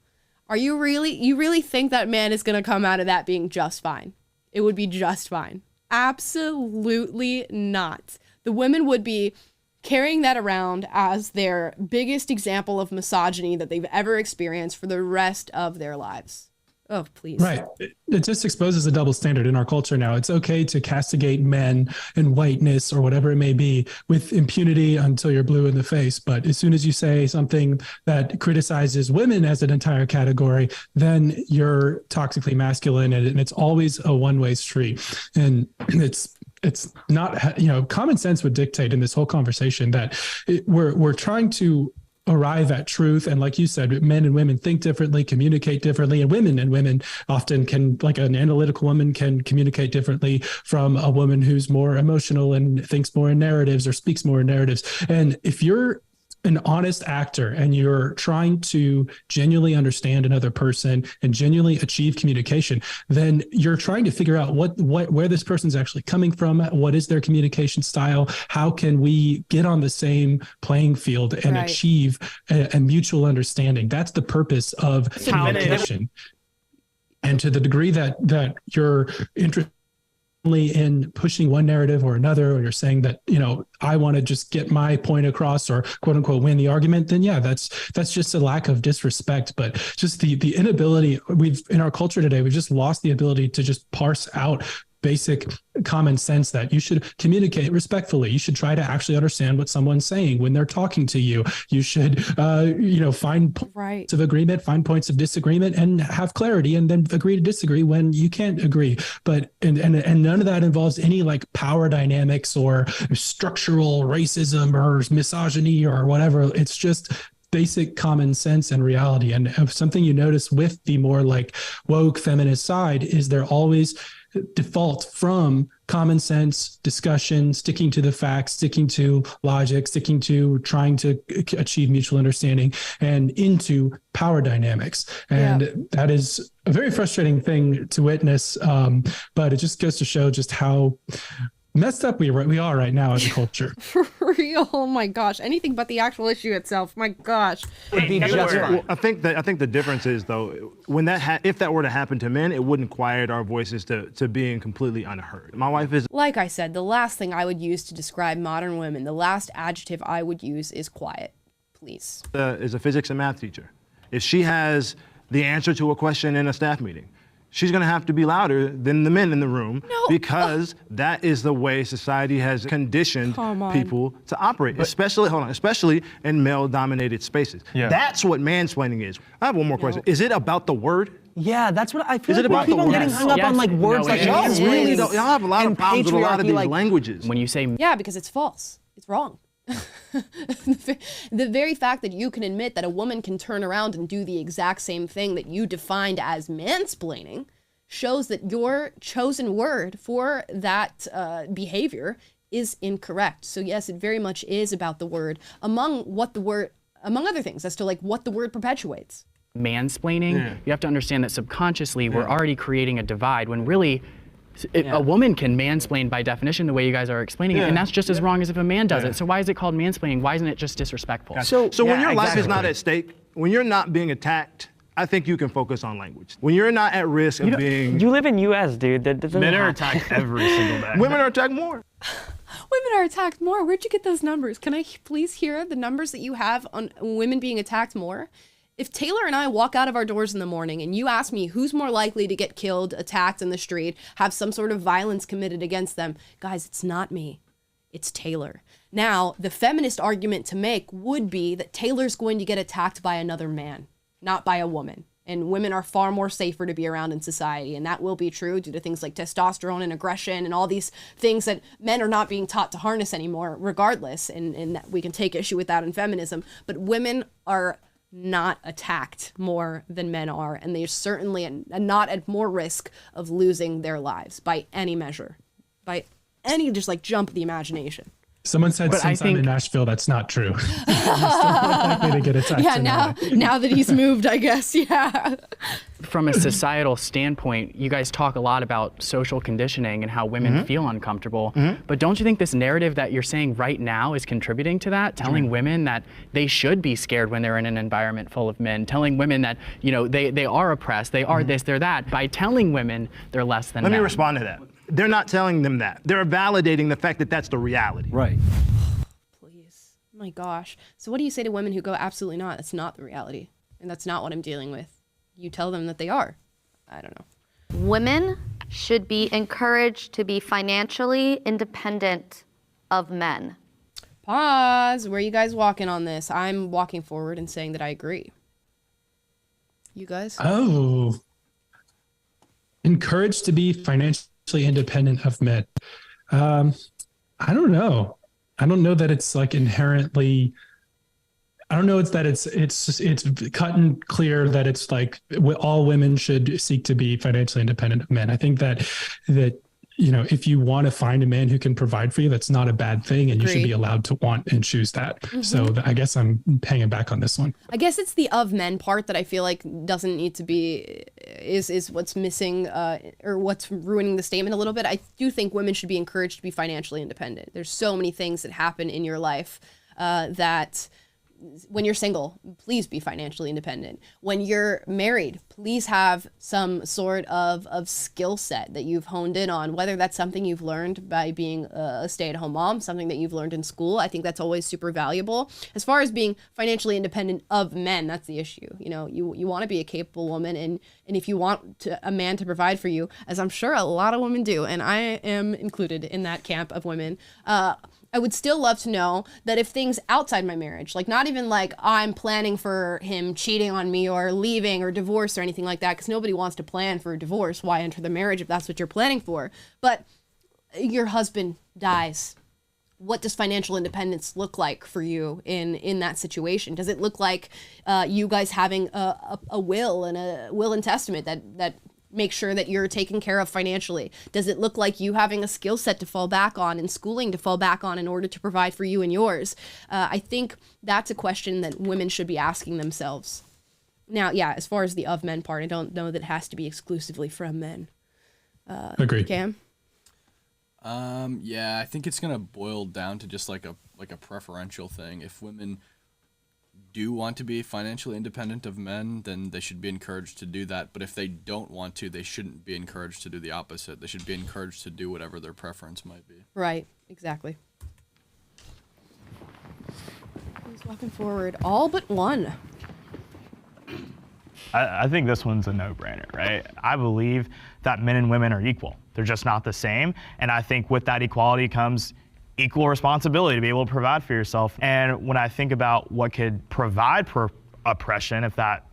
B: You really think that man is going to come out of that being just fine? It would be just fine. Absolutely not. The women would be carrying that around as their biggest example of misogyny that they've ever experienced for the rest of their lives. Oh, please.
C: Right. It just exposes a double standard in our culture now. It's okay to castigate men and whiteness or whatever it may be with impunity until you're blue in the face. But as soon as you say something that criticizes women as an entire category, then you're toxically masculine, and it's always a one-way street. And it's not, common sense would dictate in this whole conversation that we're trying to arrive at truth. And like you said, men and women think differently, communicate differently, and women often can, like an analytical woman can communicate differently from a woman who's more emotional and thinks more in narratives or speaks more in narratives. And if you're an honest actor and you're trying to genuinely understand another person and genuinely achieve communication, then you're trying to figure out where this person's actually coming from, what is their communication style, how can we get on the same playing field and achieve a mutual understanding. That's the purpose of communication. And to the degree that you're interested in pushing one narrative or another, or you're saying that, I want to just get my point across or quote unquote win the argument, then yeah, that's just a lack of disrespect. But just the inability, in our culture today, we've just lost the ability to just parse out basic common sense that you should communicate respectfully. You should try to actually understand what someone's saying when they're talking to you. You should, find points of agreement, find points of disagreement, and have clarity, and then agree to disagree when you can't agree. But and none of that involves any like power dynamics or structural racism or misogyny or whatever. It's just basic common sense and reality. And something you notice with the more like woke feminist side is they're always default from common sense discussion, sticking to the facts, sticking to logic, sticking to trying to achieve mutual understanding, and into power dynamics. And that is a very frustrating thing to witness, but it just goes to show just how messed up we are right now as a culture.
B: For real. Oh my gosh. Anything but the actual issue itself. My gosh.
H: I think the difference is, though, when if that were to happen to men, it wouldn't quiet our voices to being completely unheard. My wife is,
B: like I said, the last thing I would use to describe modern women, the last adjective I would use is quiet. Please.
H: Is a physics and math teacher. If she has the answer to a question in a staff meeting, she's going to have to be louder than the men in the room, because that is the way society has conditioned people to operate, especially in male-dominated spaces. Yeah. That's what mansplaining is. I have one more question. Is it about the word?
I: Yeah, that's what I feel. Is it about people getting hung up on like words like
H: y'all really don't. Y'all have a lot of problems with a lot of these languages.
K: When you say
B: because it's false. It's wrong. The very fact that you can admit that a woman can turn around and do the exact same thing that you defined as mansplaining shows that your chosen word for that behavior is incorrect. So yes, it very much is about the word, among other things, as to like what the word perpetuates.
K: Mansplaining, you have to understand that subconsciously we're already creating a divide when really a woman can mansplain by definition the way you guys are explaining it, and that's just as wrong as if a man does it. So why is it called mansplaining? Why isn't it just disrespectful?
H: So when your life is not at stake, when you're not being attacked, I think you can focus on language. When you're not at risk of being...
G: You live in U.S., dude.
A: Men are attacked every single day.
H: Women are attacked more.
B: women are attacked more. Where'd you get those numbers? Can I please hear the numbers that you have on women being attacked more? If Taylor and I walk out of our doors in the morning and you ask me who's more likely to get killed, attacked in the street, have some sort of violence committed against them, guys, it's not me. It's Taylor. Now, the feminist argument to make would be that Taylor's going to get attacked by another man, not by a woman. And women are far more safer to be around in society. And that will be true due to things like testosterone and aggression and all these things that men are not being taught to harness anymore, regardless. And that we can take issue with that in feminism. But women are not attacked more than men are. And they're certainly not at more risk of losing their lives by any measure, by any just like jump of the imagination.
C: Someone said since I'm in Nashville, that's not true. You're still likely to get attacked.
B: Yeah, now that he's moved, I guess, yeah.
K: From a societal standpoint, you guys talk a lot about social conditioning and how women feel uncomfortable. But don't you think this narrative that you're saying right now is contributing to that? Telling women that they should be scared when they're in an environment full of men. Telling women that, you know, they are oppressed, they are this, they're that. By telling women they're less than men.
H: Let me respond to that. They're not telling them that. They're validating the fact that that's the reality.
J: Right.
B: Please. Oh my gosh. So what do you say to women who go, absolutely not, that's not the reality, and that's not what I'm dealing with? You tell them that they are. I don't know.
D: Women should be encouraged to be financially independent of men.
B: Pause. Where are you guys walking on this? I'm walking forward and saying that I agree. You guys?
C: Oh. Encouraged to be financially independent of men. I don't know. I don't know that it's like inherently. I don't know. It's that it's cut and clear that it's like all women should seek to be financially independent of men. I think that you know, if you want to find a man who can provide for you, that's not a bad thing, and you should be allowed to want and choose that. So I guess I'm hanging back on this one.
B: I guess it's the of men part that I feel like doesn't need to be, is what's missing or what's ruining the statement a little bit. I do think women should be encouraged to be financially independent. There's so many things that happen in your life that when you're single, please be financially independent. When you're married, please have some sort of skill set that you've honed in on, whether that's something you've learned by being a stay-at-home mom, something that you've learned in school. I think that's always super valuable. As far as being financially independent of men, that's the issue. You know, you want to be a capable woman, and if you want a man to provide for you, as I'm sure a lot of women do, and I am included in that camp of women, I would still love to know that if things outside my marriage, like not even like I'm planning for him cheating on me or leaving or divorce or anything like that, because nobody wants to plan for a divorce. Why enter the marriage if that's what you're planning for? But your husband dies. What does financial independence look like for you in that situation? Does it look like you guys having a will and testament that make sure that you're taken care of financially? Does it look like you having a skill set to fall back on and schooling to fall back on in order to provide for you and yours? I think that's a question that women should be asking themselves. Now, yeah, as far as the of men part, I don't know that it has to be exclusively from men.
C: Agreed.
B: Cam?
E: Yeah, I think it's gonna boil down to just like a preferential thing. If women do want to be financially independent of men, then they should be encouraged to do that. But if they don't want to, they shouldn't be encouraged to do the opposite. They should be encouraged to do whatever their preference might be.
B: Right, exactly. Who's walking forward? All but one.
A: I think this one's a no-brainer, right? I believe that men and women are equal. They're just not the same. And I think with that equality comes equal responsibility to be able to provide for yourself. And when I think about what could provide for oppression, if that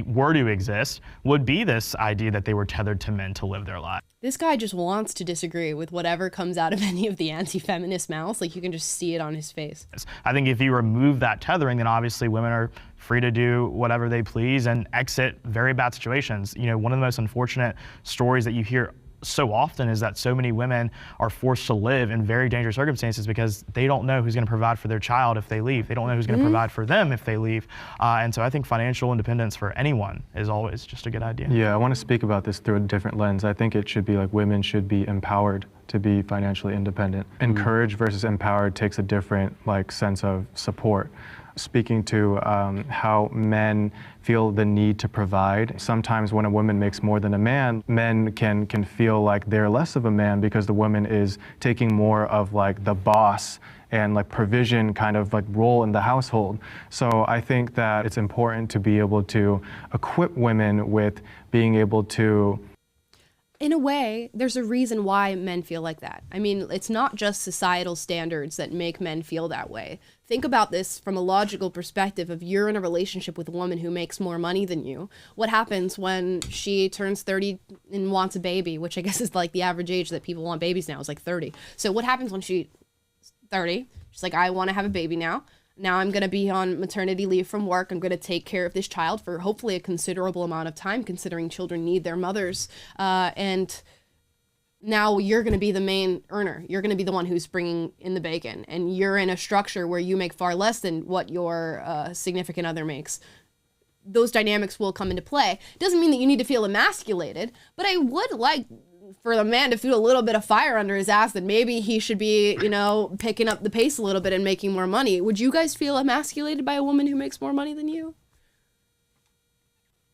A: were to exist, would be this idea that they were tethered to men to live their life.
B: This guy just wants to disagree with whatever comes out of any of the anti-feminist mouths. Like, you can just see it on his face.
A: I think if you remove that tethering, then obviously women are free to do whatever they please and exit very bad situations. You know, one of the most unfortunate stories that you hear so often is that so many women are forced to live in very dangerous circumstances because they don't know who's going to provide for their child if they leave. They don't know who's going to provide for them if they leave. And so I think financial independence for anyone is always just a good idea.
L: Yeah, I want to speak about this through a different lens. I think it should be like women should be empowered to be financially independent. Encouraged versus empowered takes a different like sense of support. speaking to how men feel the need to provide. Sometimes when a woman makes more than a man, men can feel like they're less of a man because the woman is taking more of like the boss and like provision kind of like role in the household. So I think that it's important to be able to equip women with being able to.
B: In a way, there's a reason why men feel like that. I mean, it's not just societal standards that make men feel that way. Think about this from a logical perspective of you're in a relationship with a woman who makes more money than you. What happens when she turns 30 and wants a baby, which I guess is like the average age that people want babies now is like 30. So what happens when she's 30? She's like, I want to have a baby now. Now I'm going to be on maternity leave from work. I'm going to take care of this child for hopefully a considerable amount of time, considering children need their mothers. And now you're going to be the main earner. You're going to be the one who's bringing in the bacon. And you're in a structure where you make far less than what your significant other makes. Those dynamics will come into play. Doesn't mean that you need to feel emasculated, but I would like for the man to feel a little bit of fire under his ass that maybe he should be, picking up the pace a little bit and making more money. Would you guys feel emasculated by a woman who makes more money than you?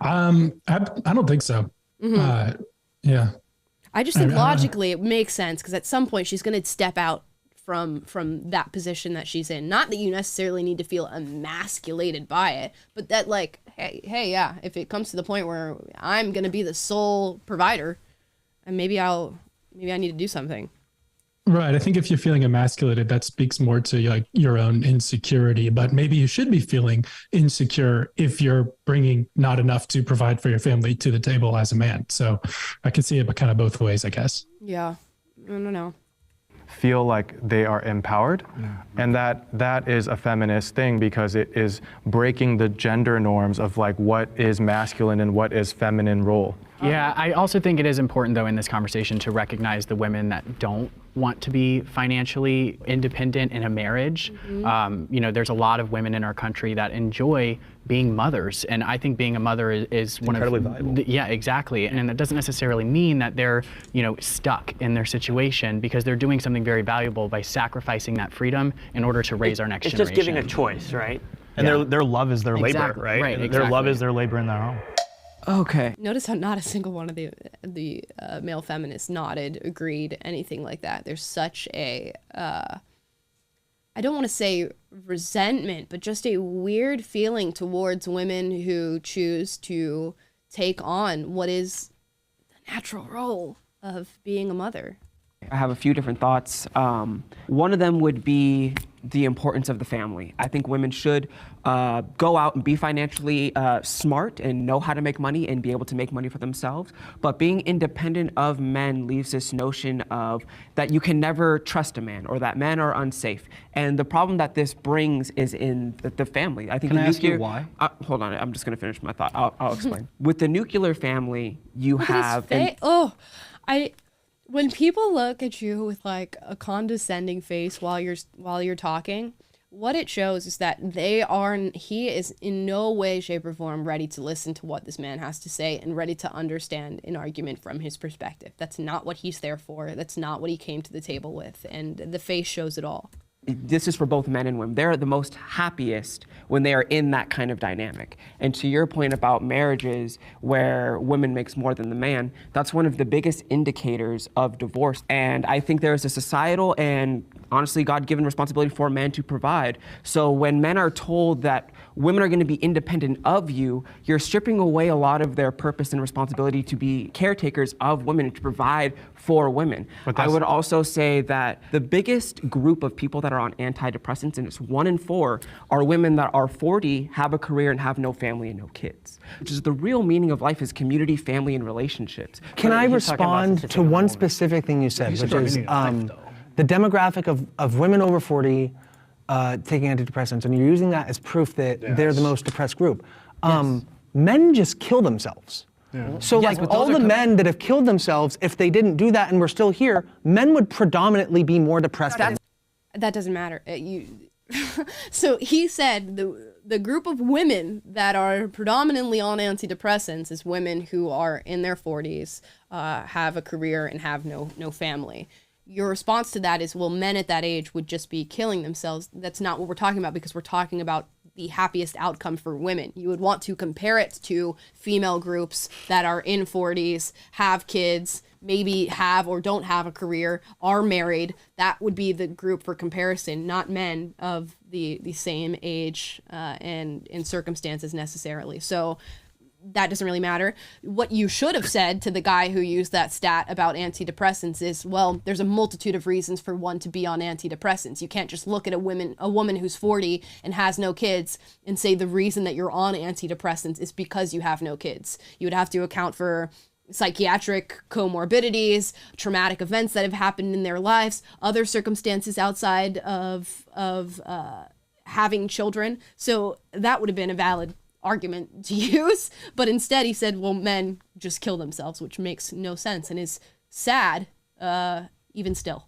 C: I don't think so.
B: Mm-hmm.
C: Yeah.
B: I just think logically it makes sense because at some point she's going to step out from that position that she's in. Not that you necessarily need to feel emasculated by it, but that like, hey, yeah, if it comes to the point where I'm going to be the sole provider, and maybe I need to do something.
C: Right. I think if you're feeling emasculated, that speaks more to like your own insecurity, but maybe you should be feeling insecure if you're bringing not enough to provide for your family to the table as a man. So I can see it kind of both ways, I guess.
B: Yeah. I don't know.
L: Feel like they are empowered, and that is a feminist thing because it is breaking the gender norms of like what is masculine and what is feminine role.
K: Yeah, I also think it is important though in this conversation to recognize the women that don't want to be financially independent in a marriage. Mm-hmm. There's a lot of women in our country that enjoy being mothers, and I think being a mother is one
M: incredibly valuable.
K: Yeah, exactly, and that doesn't necessarily mean that they're stuck in their situation because they're doing something very valuable by sacrificing that freedom in order to raise our next generation.
G: It's just giving a choice, right?
A: And their love is their labor, right?
K: Right, exactly.
A: Their love is their labor in their home.
F: Okay.
B: Notice how not a single one of the male feminists nodded, agreed, anything like that. There's such a, I don't want to say resentment, but just a weird feeling towards women who choose to take on what is the natural role of being a mother.
F: I have a few different thoughts. One of them would be the importance of the family. I think women should go out and be financially smart and know how to make money and be able to make money for themselves. But being independent of men leaves this notion of that you can never trust a man or that men are unsafe. And the problem that this brings is in the family. I think
J: Can I ask you why?
F: Hold on, I'm just going to finish my thought. I'll explain. With the nuclear family, you have...
B: When people look at you with like a condescending face while you're talking, what it shows is that he is in no way, shape, or form ready to listen to what this man has to say and ready to understand an argument from his perspective. That's not what he's there for. That's not what he came to the table with. And the face shows it all.
F: This is for both men and women. They're the most happiest when they are in that kind of dynamic. And to your point about marriages where women makes more than the man, that's one of the biggest indicators of divorce. And I think there is a societal and honestly God-given responsibility for men to provide. So when men are told that women are going to be independent of you, you're stripping away a lot of their purpose and responsibility to be caretakers of women and to provide for women. I would also say that the biggest group of people that are on antidepressants, and it's 1 in 4, are women that are 40, have a career, and have no family and no kids. Which is the real meaning of life is community, family, and relationships.
I: Can I respond to one specific thing you said, which is the demographic of women over 40 taking antidepressants, and you're using that as proof that they're the most depressed group. Men just kill themselves. Yeah. So all the men that have killed themselves, if they didn't do that and we're still here, men would predominantly be more depressed.
B: That doesn't matter. So he said the group of women that are predominantly on antidepressants is women who are in their 40s, have a career, and have no family. Your response to that is, well, men at that age would just be killing themselves. That's not what we're talking about, because we're talking about the happiest outcome for women. You would want to compare it to female groups that are in 40s, have kids, maybe have or don't have a career, are married. That would be the group for comparison, not men of the same age and in circumstances necessarily. So that doesn't really matter. What you should have said to the guy who used that stat about antidepressants is, well, there's a multitude of reasons for one to be on antidepressants. You can't just look at a woman who's 40 and has no kids and say the reason that you're on antidepressants is because you have no kids. You would have to account for psychiatric comorbidities, traumatic events that have happened in their lives, other circumstances outside of having children. So that would have been a valid argument to use, but instead he said, well, men just kill themselves, which makes no sense and is sad even still.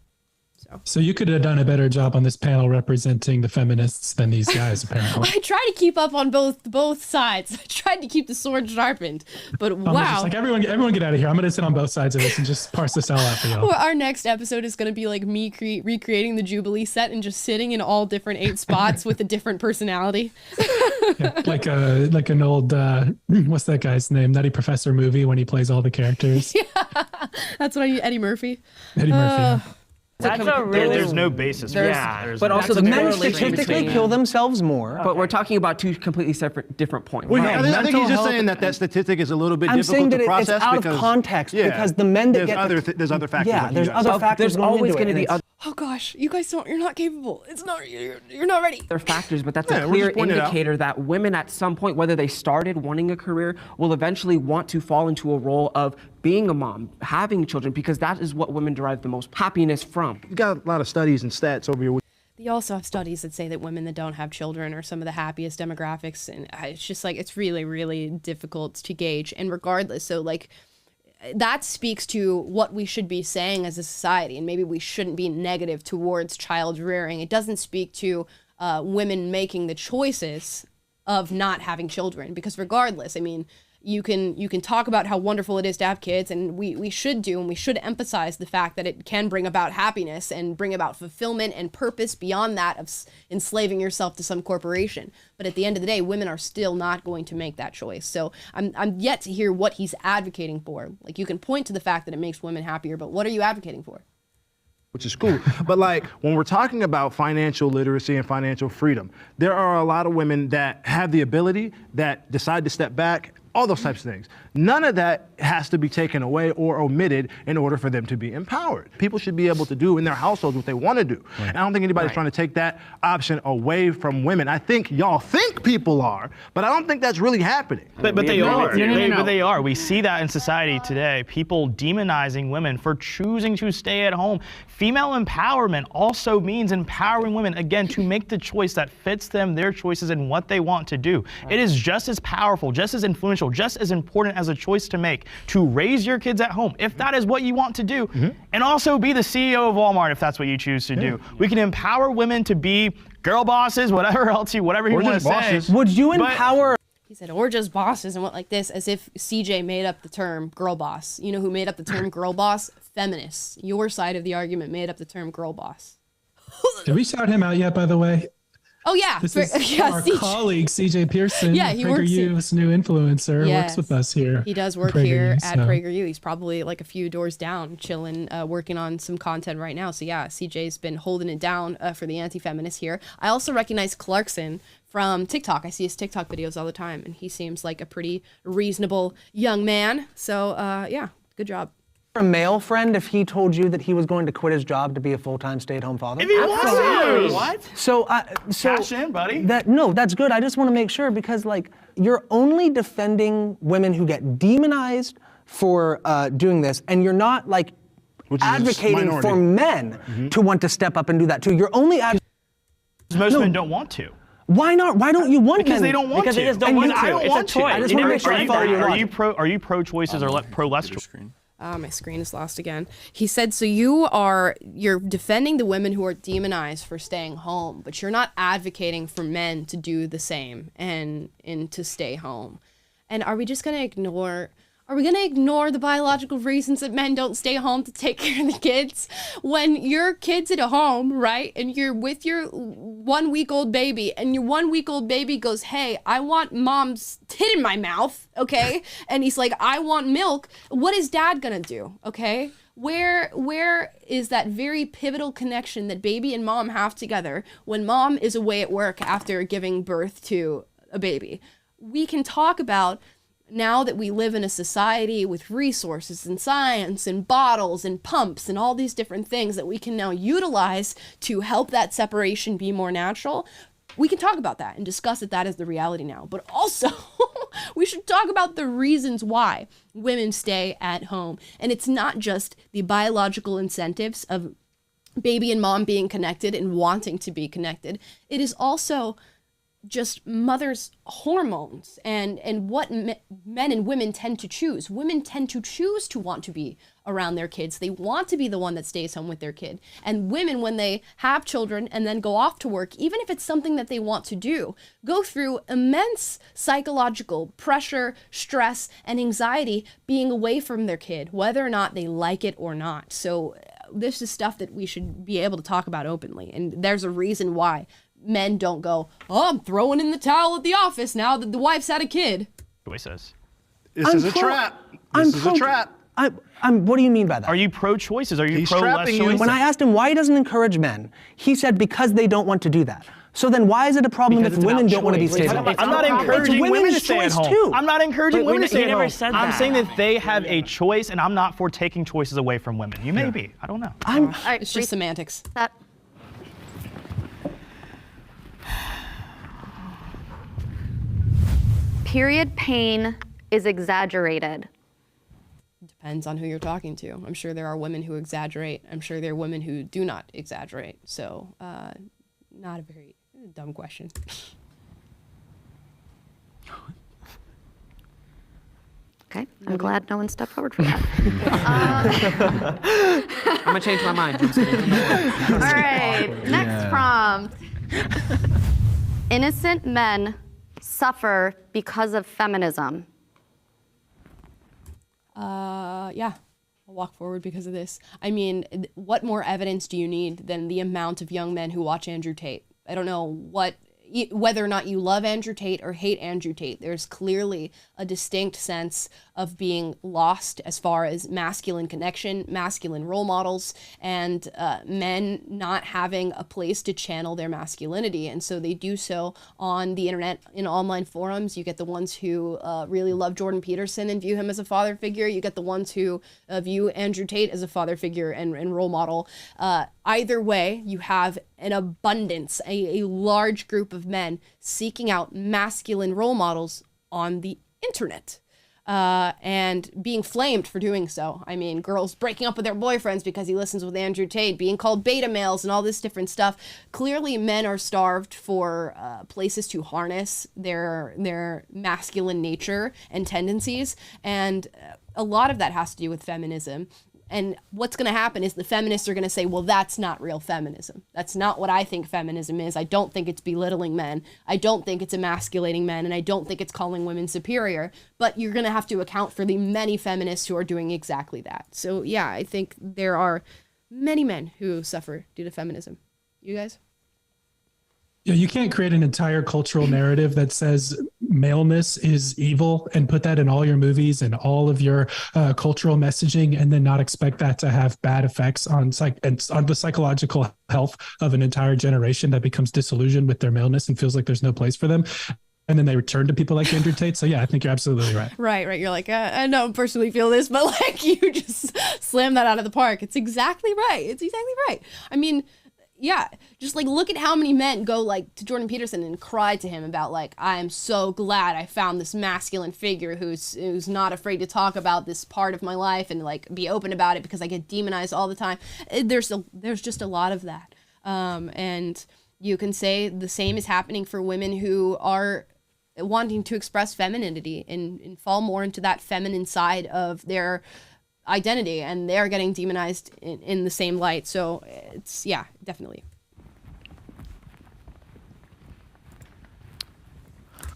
C: So you could have done a better job on this panel representing the feminists than these guys, apparently.
B: I try to keep up on both sides. I tried to keep the sword sharpened, but wow.
C: Just like everyone get out of here. I'm going to sit on both sides of this and just parse this all out for y'all.
B: Well, our next episode is going to be like me recreating the Jubilee set and just sitting in all different 8 spots with a different personality.
C: Yeah, like an old what's that guy's name? Nutty Professor movie when he plays all the characters.
B: Yeah, that's what Eddie Murphy.
C: Eddie Murphy. Yeah.
G: That's a really,
A: there's no basis for that.
F: But also the
I: men statistically kill themselves more.
F: But we're talking about 2 completely different points.
H: Well, I think he's just saying that statistic is a little bit difficult to process.
I: It's out of context because the men that
H: there's other factors.
I: Yeah, there's other factors.
F: There's always going to be other.
B: Oh gosh, you guys you're not capable. It's not, you're not ready.
F: There are factors, but that's a clear indicator that women at some point, whether they started wanting a career, will eventually want to fall into a role of being a mom, having children, because that is what women derive the most happiness from.
H: You got a lot of studies and stats over here.
B: You also have studies that say that women that don't have children are some of the happiest demographics, and it's just like, it's really, really difficult to gauge. And regardless, so like, that speaks to what we should be saying as a society, and maybe we shouldn't be negative towards child rearing. It doesn't speak to women making the choices of not having children, because regardless, I mean, you can talk about how wonderful it is to have kids, and we should do, and we should emphasize the fact that it can bring about happiness and bring about fulfillment and purpose beyond that of enslaving yourself to some corporation. But at the end of the day, women are still not going to make that choice. So I'm yet to hear what he's advocating for. Like, you can point to the fact that it makes women happier, but what are you advocating for?
H: Which is cool. But like, when we're talking about financial literacy and financial freedom, there are a lot of women that have the ability, that decide to step back, all those types of things. None of that has to be taken away or omitted in order for them to be empowered. People should be able to do in their households what they want to do. Right. And I don't think anybody's trying to take that option away from women. I think y'all think people are, but I don't think that's really happening.
A: But they are. But they are. We see that in society today. People demonizing women for choosing to stay at home. Female empowerment also means empowering women, again, to make the choice that fits them, their choices, and what they want to do. It is just as powerful, just as influential, just as important as a choice to make to raise your kids at home, if that is what you want to do, and also be the CEO of Walmart if that's what you choose to do. We can empower women to be girl bosses, whatever you want to say.
I: Would you empower?
B: He said, or just bosses, and went like this, as if CJ made up the term girl boss. You know who made up the term girl boss? Feminists. Your side of the argument made up the term girl boss.
C: Did we shout him out yet, by the way?
B: Oh, yeah.
C: This is our colleague, CJ Pearson.
B: Yeah, he works here.
C: PragerU's new influencer, works with us here.
B: He does work here at PragerU. He's probably like a few doors down, chilling, working on some content right now. So yeah, CJ's been holding it down for the anti-feminists here. I also recognize Clarkson from TikTok. I see his TikTok videos all the time, and he seems like a pretty reasonable young man. So yeah, good job.
I: A male friend if he told you that he was going to quit his job to be a full-time stay-at-home father?
A: If he wants to. What?
I: So
A: cash in, buddy.
I: That's good. I just want to make sure, because like, you're only defending women who get demonized for doing this, and you're not like advocating for men to want to step up and do that too. You're only
A: most men don't want to.
I: Why not? Why don't you want
A: because they don't want
G: because
A: to.
G: they just don't want to.
A: I don't want to.
G: I
A: just want to make sure I follow your logic. Are you pro-choices or pro-less choices?
B: My screen is lost again. He said, so you're defending the women who are demonized for staying home, but you're not advocating for men to do the same and to stay home. And are we just going to ignore Are we going to ignore the biological reasons that men don't stay home to take care of the kids? When your kid's at home, right, and you're with your 1 week old baby, and your 1 week old baby goes, hey, I want mom's tit in my mouth, okay? And he's like, I want milk. What is dad going to do, okay? Where is that very pivotal connection that baby and mom have together when mom is away at work after giving birth to a baby? We can talk about, now that we live in a society with resources and science and bottles and pumps and all these different things that we can now utilize to help that separation be more natural, we can talk about that and discuss that is the reality now. But also, we should talk about the reasons why women stay at home. And it's not just the biological incentives of baby and mom being connected and wanting to be connected. It is also just mother's hormones and what men and women tend to choose. Women tend to choose to want to be around their kids. They want to be the one that stays home with their kid. And women, when they have children and then go off to work, even if it's something that they want to do, go through immense psychological pressure, stress, and anxiety being away from their kid, whether or not they like it or not. So this is stuff that we should be able to talk about openly. And there's a reason why men don't go, oh, I'm throwing in the towel at the office now that the wife's had a kid.
A: Choices.
H: This is a trap. This is a trap.
I: What do you mean by that?
A: Are you pro-choices? Are you pro-less choices?
I: When I asked him why he doesn't encourage men, he said because they don't want to do that. So then why is it a problem if women don't want to be stay at home?
A: I'm not encouraging women to stay at home.
I: Too.
A: I'm not encouraging women to stay at home.
G: Said
A: I'm
G: that.
A: saying that they have a choice, and I'm not for taking choices away from women. You may be. I don't know.
B: It's just semantics.
D: Period pain is exaggerated.
B: Depends on who you're talking to. I'm sure there are women who exaggerate. I'm sure there are women who do not exaggerate. So, not a very dumb question.
D: Okay, I'm glad no one stepped forward for that.
F: I'm gonna change my mind.
D: All right, next prompt. Innocent men suffer because of feminism.
B: Yeah, I'll walk forward because of this. I mean, what more evidence do you need than the amount of young men who watch Andrew Tate? I don't know whether or not you love Andrew Tate or hate Andrew Tate. There's clearly a distinct sense of being lost as far as masculine connection, masculine role models, and men not having a place to channel their masculinity. And so they do so on the internet, in online forums. You get the ones who really love Jordan Peterson and view him as a father figure. You get the ones who view Andrew Tate as a father figure and role model. Either way, you have an abundance, a large group of men seeking out masculine role models on the internet. And being flamed for doing so. I mean, girls breaking up with their boyfriends because he listens with Andrew Tate, being called beta males and all this different stuff. Clearly, men are starved for places to harness their masculine nature and tendencies, and a lot of that has to do with feminism. And what's going to happen is the feminists are going to say, well, that's not real feminism. That's not what I think feminism is. I don't think it's belittling men. I don't think it's emasculating men. And I don't think it's calling women superior. But you're going to have to account for the many feminists who are doing exactly that. So, yeah, I think there are many men who suffer due to feminism. You guys?
C: Yeah, you can't create an entire cultural narrative that says maleness is evil and put that in all your movies and all of your cultural messaging, and then not expect that to have bad effects on the psychological health of an entire generation that becomes disillusioned with their maleness and feels like there's no place for them. And then they return to people like Andrew Tate. So yeah, I think you're absolutely right.
B: Right. You're like, I don't personally feel this, but like you just slam that out of the park. It's exactly right. I mean, yeah, just like look at how many men go like to Jordan Peterson and cry to him about like, I am so glad I found this masculine figure who's not afraid to talk about this part of my life and like be open about it because I get demonized all the time. There's just a lot of that. And you can say the same is happening for women who are wanting to express femininity and fall more into that feminine side of their identity, and they're getting demonized in the same light. So it's, yeah, definitely.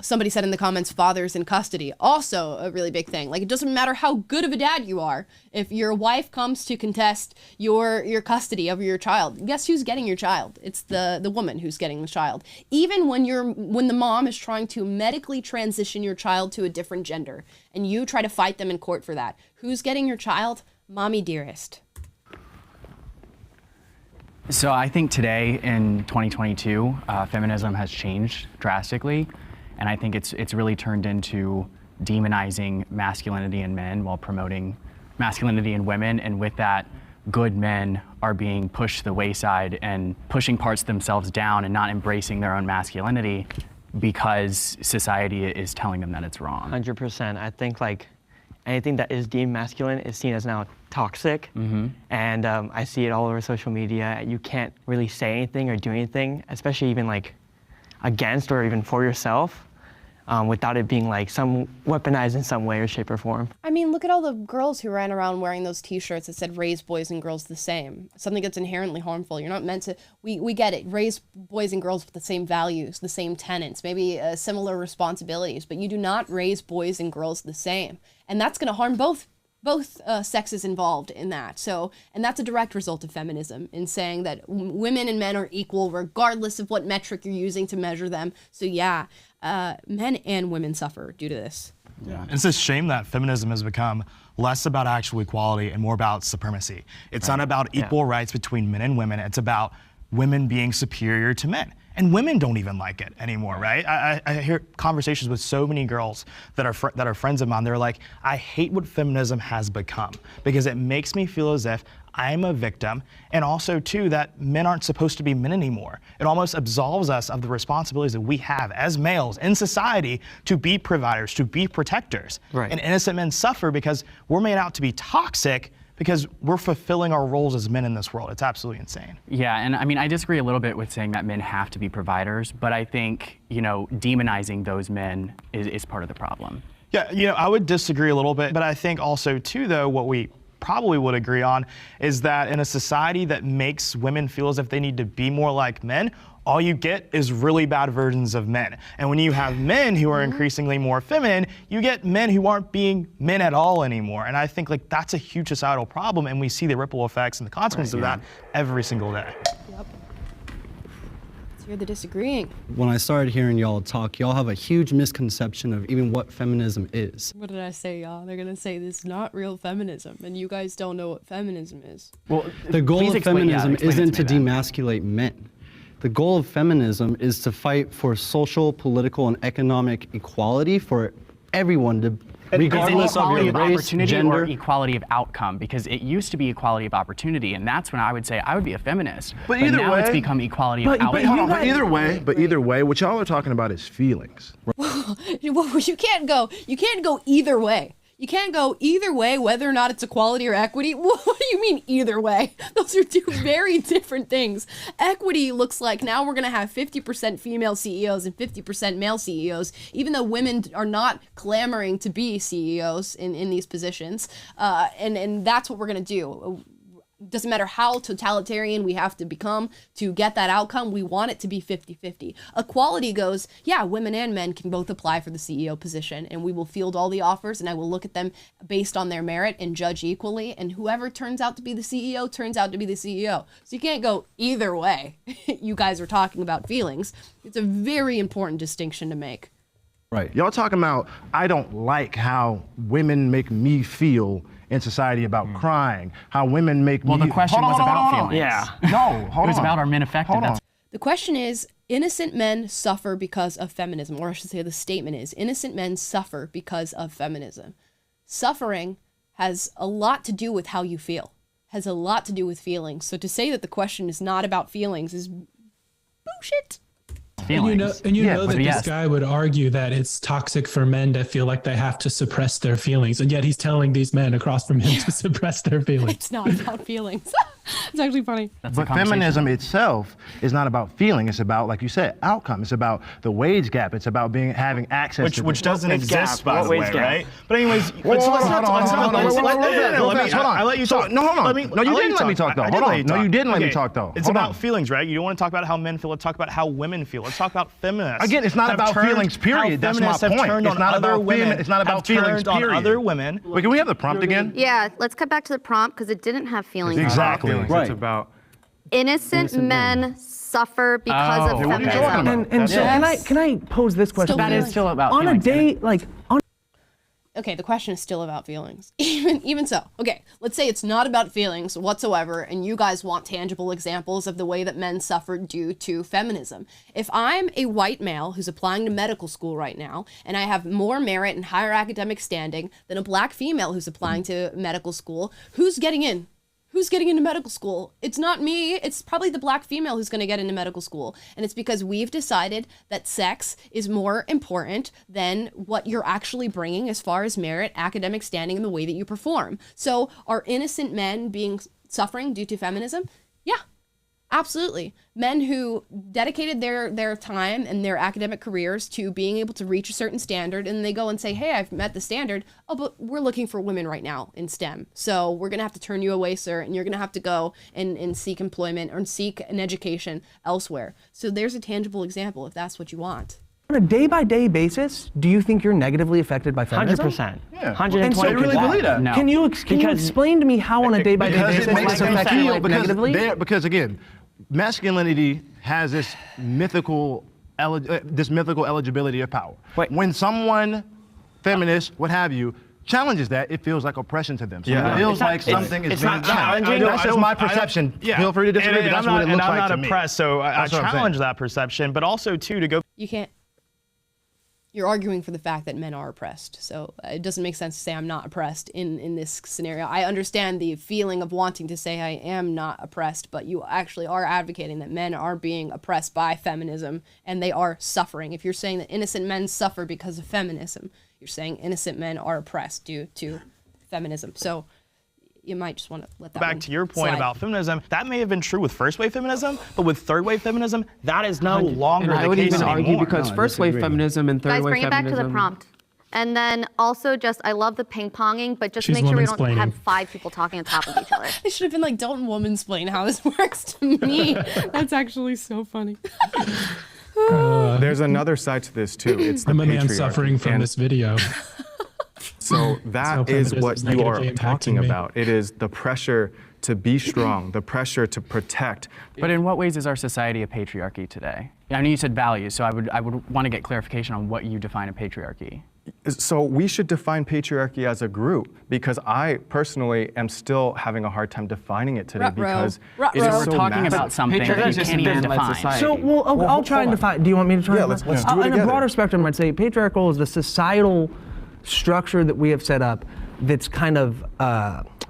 B: Somebody said in the comments, fathers in custody, also a really big thing. Like, it doesn't matter how good of a dad you are. If your wife comes to contest your custody of your child, guess who's getting your child? It's the woman who's getting the child. Even when the mom is trying to medically transition your child to a different gender, and you try to fight them in court for that, who's getting your child? Mommy dearest.
K: So I think today in 2022, feminism has changed drastically, and I think it's really turned into demonizing masculinity in men while promoting masculinity in women, and with that, good men are being pushed to the wayside and pushing parts of themselves down and not embracing their own masculinity because society is telling them that it's wrong.
G: 100%. I think like anything that is deemed masculine is seen as now toxic. And I see it all over social media. You can't really say anything or do anything, especially even like against or even for yourself, without it being like some weaponized in some way or shape or form.
B: I mean, look at all the girls who ran around wearing those t-shirts that said raise boys and girls the same. Something that's inherently harmful. You're not meant to, we get it, raise boys and girls with the same values, the same tenets, maybe similar responsibilities, but you do not raise boys and girls the same. And that's gonna harm both sexes involved in that. So, and that's a direct result of feminism in saying that women and men are equal regardless of what metric you're using to measure them. So yeah, men and women suffer due to this.
A: Yeah. It's a shame that feminism has become less about actual equality and more about supremacy. It's not about equal rights between men and women. It's about women being superior to men. And women don't even like it anymore, right? I hear conversations with so many girls that are friends of mine. They're like, I hate what feminism has become because it makes me feel as if I'm a victim, and also too that men aren't supposed to be men anymore. It almost absolves us of the responsibilities that we have as males in society to be providers, to be protectors.
G: Right.
A: And innocent men suffer because we're made out to be toxic because we're fulfilling our roles as men in this world. It's absolutely insane.
K: Yeah, and I mean, I disagree a little bit with saying that men have to be providers, but I think, you know, demonizing those men is part of the problem.
A: Yeah, you know, I would disagree a little bit, but I think also too, though, what we probably would agree on is that in a society that makes women feel as if they need to be more like men, all you get is really bad versions of men. And when you have men who are increasingly more feminine, you get men who aren't being men at all anymore. And I think like that's a huge societal problem, and we see the ripple effects and the consequences of that every single day.
B: Yep. So you're the disagreeing.
J: When I started hearing y'all talk, y'all have a huge misconception of even what feminism is.
B: What did I say, y'all? They're gonna say this is not real feminism, and you guys don't know what feminism is.
K: Well,
J: the goal of feminism isn't to demasculate men. The goal of feminism is to fight for social, political, and economic equality for everyone, regardless of your race,
K: opportunity
J: gender,
K: or equality of outcome, because it used to be equality of opportunity, and that's when I would say I would be a feminist. But either now way, it's become equality of outcome.
M: But either way, what y'all are talking about is feelings.
B: Well, you can't go either way. You can't go either way, whether or not it's equality or equity. What do you mean either way? Those are two very different things. Equity looks like now we're going to have 50% female CEOs and 50% male CEOs, even though women are not clamoring to be CEOs in these positions. And that's what we're going to do. Doesn't matter how totalitarian we have to become to get that outcome, we want it to be 50-50. Equality goes, yeah, women and men can both apply for the CEO position, and we will field all the offers, and I will look at them based on their merit and judge equally, and whoever turns out to be the CEO turns out to be the CEO. So you can't go either way. You guys are talking about feelings. It's a very important distinction to make.
M: Right. Y'all talking about, I don't like how women make me feel in society about crying, how women make me...
K: Well, the question was about feelings.
G: Yeah.
M: No, hold on.
K: It was about, are men affected?
B: The question is, innocent men suffer because of feminism, or I should say the statement is, innocent men suffer because of feminism. Suffering has a lot to do with how you feel, has a lot to do with feelings. So to say that the question is not about feelings is bullshit.
C: Feelings. And you know that this guy would argue that it's toxic for men to feel like they have to suppress their feelings, and yet he's telling these men across from him to suppress their feelings.
B: It's not about feelings. It's actually funny.
M: But feminism itself is not about feeling. It's about, like you said, outcome. It's about the wage gap. It's about having access to
A: which doesn't exist,
G: gap?
A: by the way, right? But anyways, let's not. I let you talk.
M: No, hold on. No, you didn't let me talk though. Hold on. No, you didn't let me talk though.
A: It's about feelings, right? You don't want to talk about how men feel. Let's talk about how women feel. Let's talk about feminists.
M: Again, it's not about feelings, period. That's my point. It's not about women. It's not about feelings, period.
A: Other women.
M: Wait, can we have the prompt again?
D: Yeah, let's cut back to the prompt because it didn't have feelings.
M: Exactly.
L: Right. It's about
D: innocent men suffer because of feminism.
I: And so can I pose this question?
G: That is still about
I: on
G: feelings,
I: a day
B: Okay, the question is still about feelings. Even so. Okay, let's say it's not about feelings whatsoever, and you guys want tangible examples of the way that men suffered due to feminism. If I'm a white male who's applying to medical school right now, and I have more merit and higher academic standing than a black female who's applying to medical school, who's getting in? Who's getting into medical school? It's not me. It's probably the black female who's going to get into medical school. And it's because we've decided that sex is more important than what you're actually bringing as far as merit, academic standing, and the way that you perform. So are innocent men suffering due to feminism? Yeah, absolutely. Men who dedicated their time and their academic careers to being able to reach a certain standard, and they go and say, hey, I've met the standard. Oh, but we're looking for women right now in STEM. So we're going to have to turn you away, sir, and you're going to have to go and seek employment or seek an education elsewhere. So there's a tangible example if that's what you want.
I: On a day-by-day basis, do you think you're negatively affected by feminism?
G: 100%.
M: Yeah.
G: 120%.
M: And so you really believe that?
G: No.
I: Can you explain to me how on a day-by-day basis
M: it makes
I: it affects you negatively?
M: Because again, masculinity has this mythical eligibility of power. When someone, feminist, what have you, challenges that, it feels like oppression to them. So it feels like something is being challenged. That's just my perception. Feel free to disagree, but that's what it looks like to me.
A: And I'm not oppressed, so I challenge that perception, but also, too, to go...
B: You can't... You're arguing for the fact that men are oppressed. So it doesn't make sense to say I'm not oppressed in this scenario. I understand the feeling of wanting to say I am not oppressed, but you actually are advocating that men are being oppressed by feminism and they are suffering. If you're saying that innocent men suffer because of feminism, you're saying innocent men are oppressed due to feminism. So you might just want to let that
A: back to your point
B: slide.
A: about feminism. That may have been true with first-wave feminism, but with third-wave feminism, that is no longer
F: and
A: the
F: I would
A: case
F: even
A: anymore.
F: argue because first-wave feminism and
D: Guys,
F: third-wave
D: bring it
F: feminism...
D: back to the prompt. And then also just, I love the ping-ponging, but just
C: She's
D: make sure we don't
C: womansplaining.
D: have 5 people talking on top of each other.
B: I should have been like, don't womansplain how this works to me. That's actually so funny.
L: There's another side to this too. It's the
C: I'm a man
L: patriarchy.
C: suffering from
L: And
C: this video.
L: So that is what you are talking about. It is the pressure to be strong, the pressure to protect.
K: But in what ways is our society a patriarchy today? I know you said values, so I would want to get clarification on what you define a patriarchy.
L: So we should define patriarchy as a group, because I personally am still having a hard time defining it today because it is
K: We're
L: so
K: talking
L: massive.
K: about something that you can't even define.
I: So, well, I'll try and define. Do you want me to try?
L: Yeah, let's do it together.
I: In a broader spectrum, I'd say patriarchal is the societal structure that we have set up that's kind of,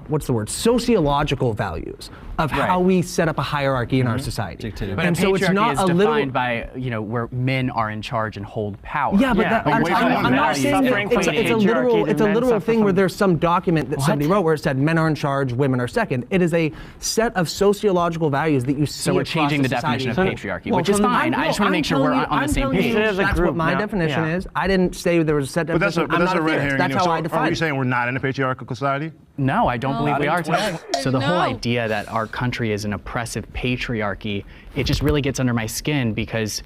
I: what's the word, sociological values of how we set up a hierarchy in our society.
K: But
I: and
K: a
I: so it's
K: patriarchy
I: not
K: is
I: a
K: defined
I: literal
K: by, where men are in charge and hold power.
I: Yeah, but I'm not saying that it's a literal thing where there's some document that somebody wrote where it said men are in charge, women are second. It is a set of sociological values that you see.
K: So we're changing the definition of patriarchy, which is fine. I just want to make sure we're on the same page.
I: That's what my definition is. I didn't say there was a set definition.
M: But that's a red herring.
I: That's how I define it.
M: Are you saying we're not in a patriarchal society?
K: No, I don't believe we are today. So the whole
B: No.
K: idea that our country is an oppressive patriarchy, it just really gets under my skin because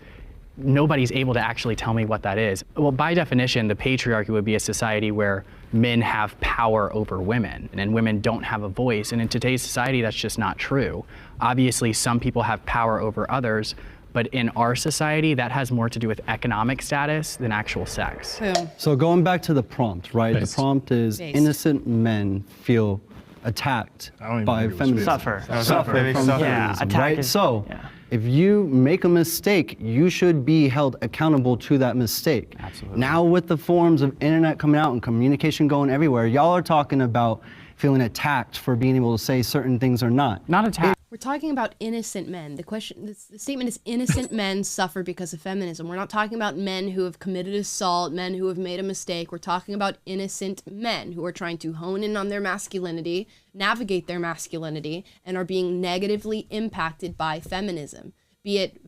K: nobody's able to actually tell me what that is. Well, by definition, the patriarchy would be a society where men have power over women and women don't have a voice. And in today's society, that's just not true. Obviously, some people have power over others, but in our society, that has more to do with economic status than actual sex.
J: So going back to the prompt, right?
C: Based.
J: The prompt is innocent men feel attacked by feminism.
G: Suffer.
J: Suffer from feminism,
G: attack
J: right?
G: is-
J: So
G: yeah.
J: if you make a mistake, you should be held accountable to that mistake.
K: Absolutely.
J: Now with the forms of internet coming out and communication going everywhere, y'all are talking about feeling attacked for being able to say certain things or not.
K: Not attacked.
B: We're talking about innocent men. The statement is innocent men suffer because of feminism. We're not talking about men who have committed assault, men who have made a mistake. We're talking about innocent men who are trying to hone in on their masculinity, navigate their masculinity, and are being negatively impacted by feminism, be it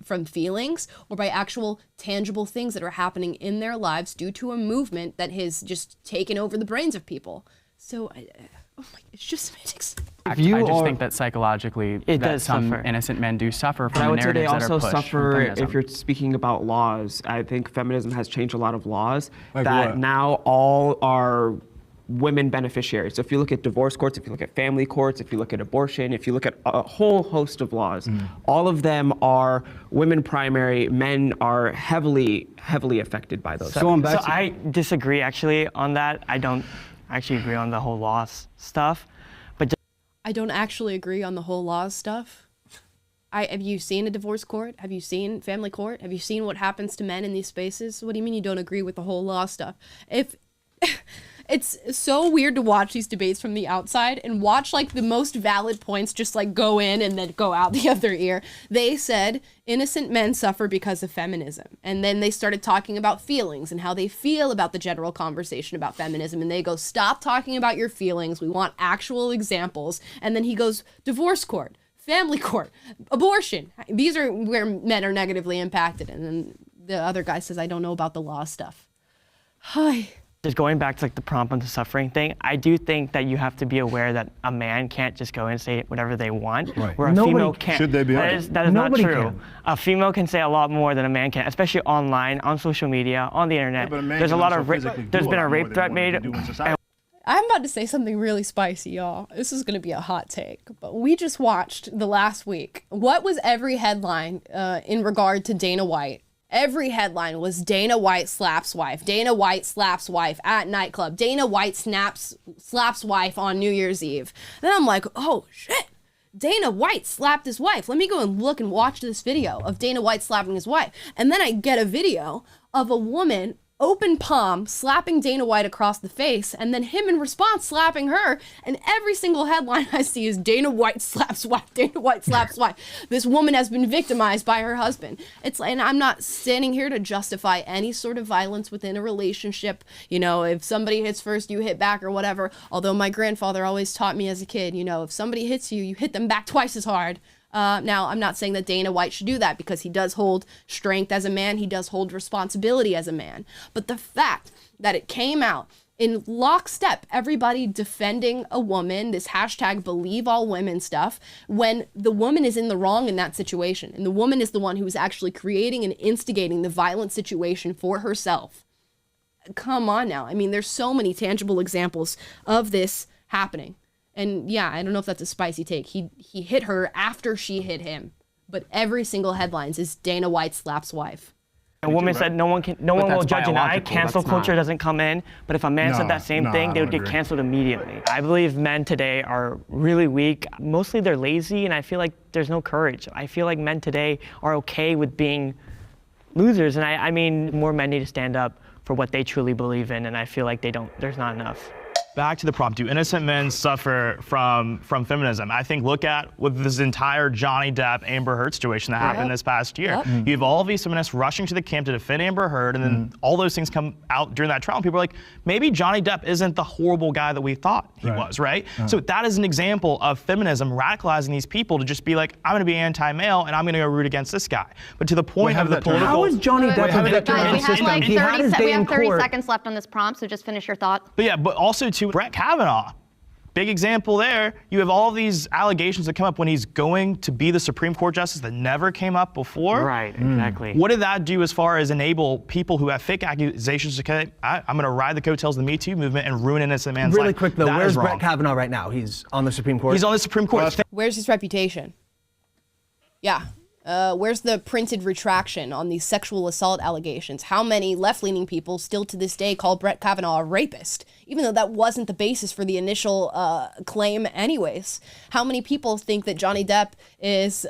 B: from feelings or by actual tangible things that are happening in their lives due to a movement that has just taken over the brains of people. So, it's just semantics.
K: I just think that psychologically, some innocent men do suffer from
F: I
K: the
F: would say they
K: narratives that
F: also
K: are pushed from
F: suffer
K: feminism.
F: if you're speaking about laws. I think feminism has changed a lot of laws
M: Like
F: that
M: what?
F: now all are women beneficiaries. So if you look at divorce courts, if you look at family courts, if you look at abortion, if you look at a whole host of laws, all of them are women primary. Men are heavily affected by those.
G: So I disagree actually on that. I don't actually agree on the whole laws stuff. But
B: I don't actually agree on the whole laws stuff. Have you seen a divorce court? Have you seen family court? Have you seen what happens to men in these spaces? What do you mean you don't agree with the whole law stuff? It's so weird to watch these debates from the outside and watch like the most valid points just like go in and then go out the other ear. They said innocent men suffer because of feminism. And then they started talking about feelings and how they feel about the general conversation about feminism. And they go, stop talking about your feelings. We want actual examples. And then he goes, divorce court, family court, abortion. These are where men are negatively impacted. And then the other guy says, I don't know about the law stuff. Hi.
G: Just going back to like the prompt on the suffering thing, I do think that you have to be aware that a man can't just go and say whatever they want, where a female can't.
M: Should they be
G: that
M: honest?
G: is not
I: Nobody
G: true.
I: can.
G: A female can say a lot more than a man can, especially online, on social media, on the internet.
M: but a man
G: There's a
M: can
G: lot
M: also
G: of rape.
M: physically
G: There's
M: do
G: been
M: a
G: a
M: lot
G: rape
M: more
G: threat
M: than
G: made.
M: women do in society.
B: I'm about to say something really spicy, y'all. This is going to be a hot take, but we just watched the last week. What was every headline in regard to Dana White? Every headline was Dana White slaps wife. Dana White slaps wife at nightclub. Dana White slaps wife on New Year's Eve. Then I'm like, oh shit. Dana White slapped his wife. Let me go and look and watch this video of Dana White slapping his wife. And then I get a video of a woman open palm slapping Dana White across the face, and then him in response slapping her, and every single headline I see is Dana White slaps wife, Dana White slaps wife. This woman has been victimized by her husband. And I'm not standing here to justify any sort of violence within a relationship. You know, if somebody hits first, you hit back or whatever. Although my grandfather always taught me as a kid, you know, if somebody hits you, you hit them back twice as hard. Now, I'm not saying that Dana White should do that because he does hold strength as a man. He does hold responsibility as a man. But the fact that it came out in lockstep, everybody defending a woman, this hashtag believe all women stuff, when the woman is in the wrong in that situation. And the woman is the one who is actually creating and instigating the violent situation for herself. Come on now. I mean, there's so many tangible examples of this happening. And yeah, I don't know if that's a spicy take. He hit her after she hit him. But every single headline is Dana White slaps wife.
G: A woman said no one will judge an eye. Cancel culture doesn't come in. But if a man said that same thing, they would get canceled immediately. I believe men today are really weak. Mostly they're lazy, and I feel like there's no courage. I feel like men today are okay with being losers, and I mean more men need to stand up for what they truly believe in, and I feel like there's not enough.
A: Back to the prompt, do innocent men suffer from feminism? I think look at with this entire Johnny Depp, Amber Heard situation that happened this past year. You have all of these feminists rushing to the camp to defend Amber Heard, and then all those things come out during that trial, and people are like, maybe Johnny Depp isn't the horrible guy that we thought he was, right? So that is an example of feminism radicalizing these people to just be like, I'm gonna be anti-male, and I'm gonna go root against this guy. But to the point of the political...
I: How is Johnny Depp a victim of the system?
D: Like
I: He had his day in court.
D: We have 30 seconds left on this prompt, so just finish your thought.
A: But yeah, but also to Brett Kavanaugh. Big example there. You have all these allegations that come up when he's going to be the Supreme Court justice that never came up before.
G: Right, exactly.
A: What did that do as far as enable people who have fake accusations to say, I'm going to ride the coattails of the Me Too movement and ruin an innocent man's life?
I: Really quick though,
A: That
I: where's
A: is wrong.
I: Brett Kavanaugh right now? He's on the Supreme Court?
A: He's on the Supreme Court.
B: Where's his reputation? Yeah. Where's the printed retraction on these sexual assault allegations? How many left-leaning people still to this day call Brett Kavanaugh a rapist, even though that wasn't the basis for the initial claim anyways? How many people think that Johnny Depp is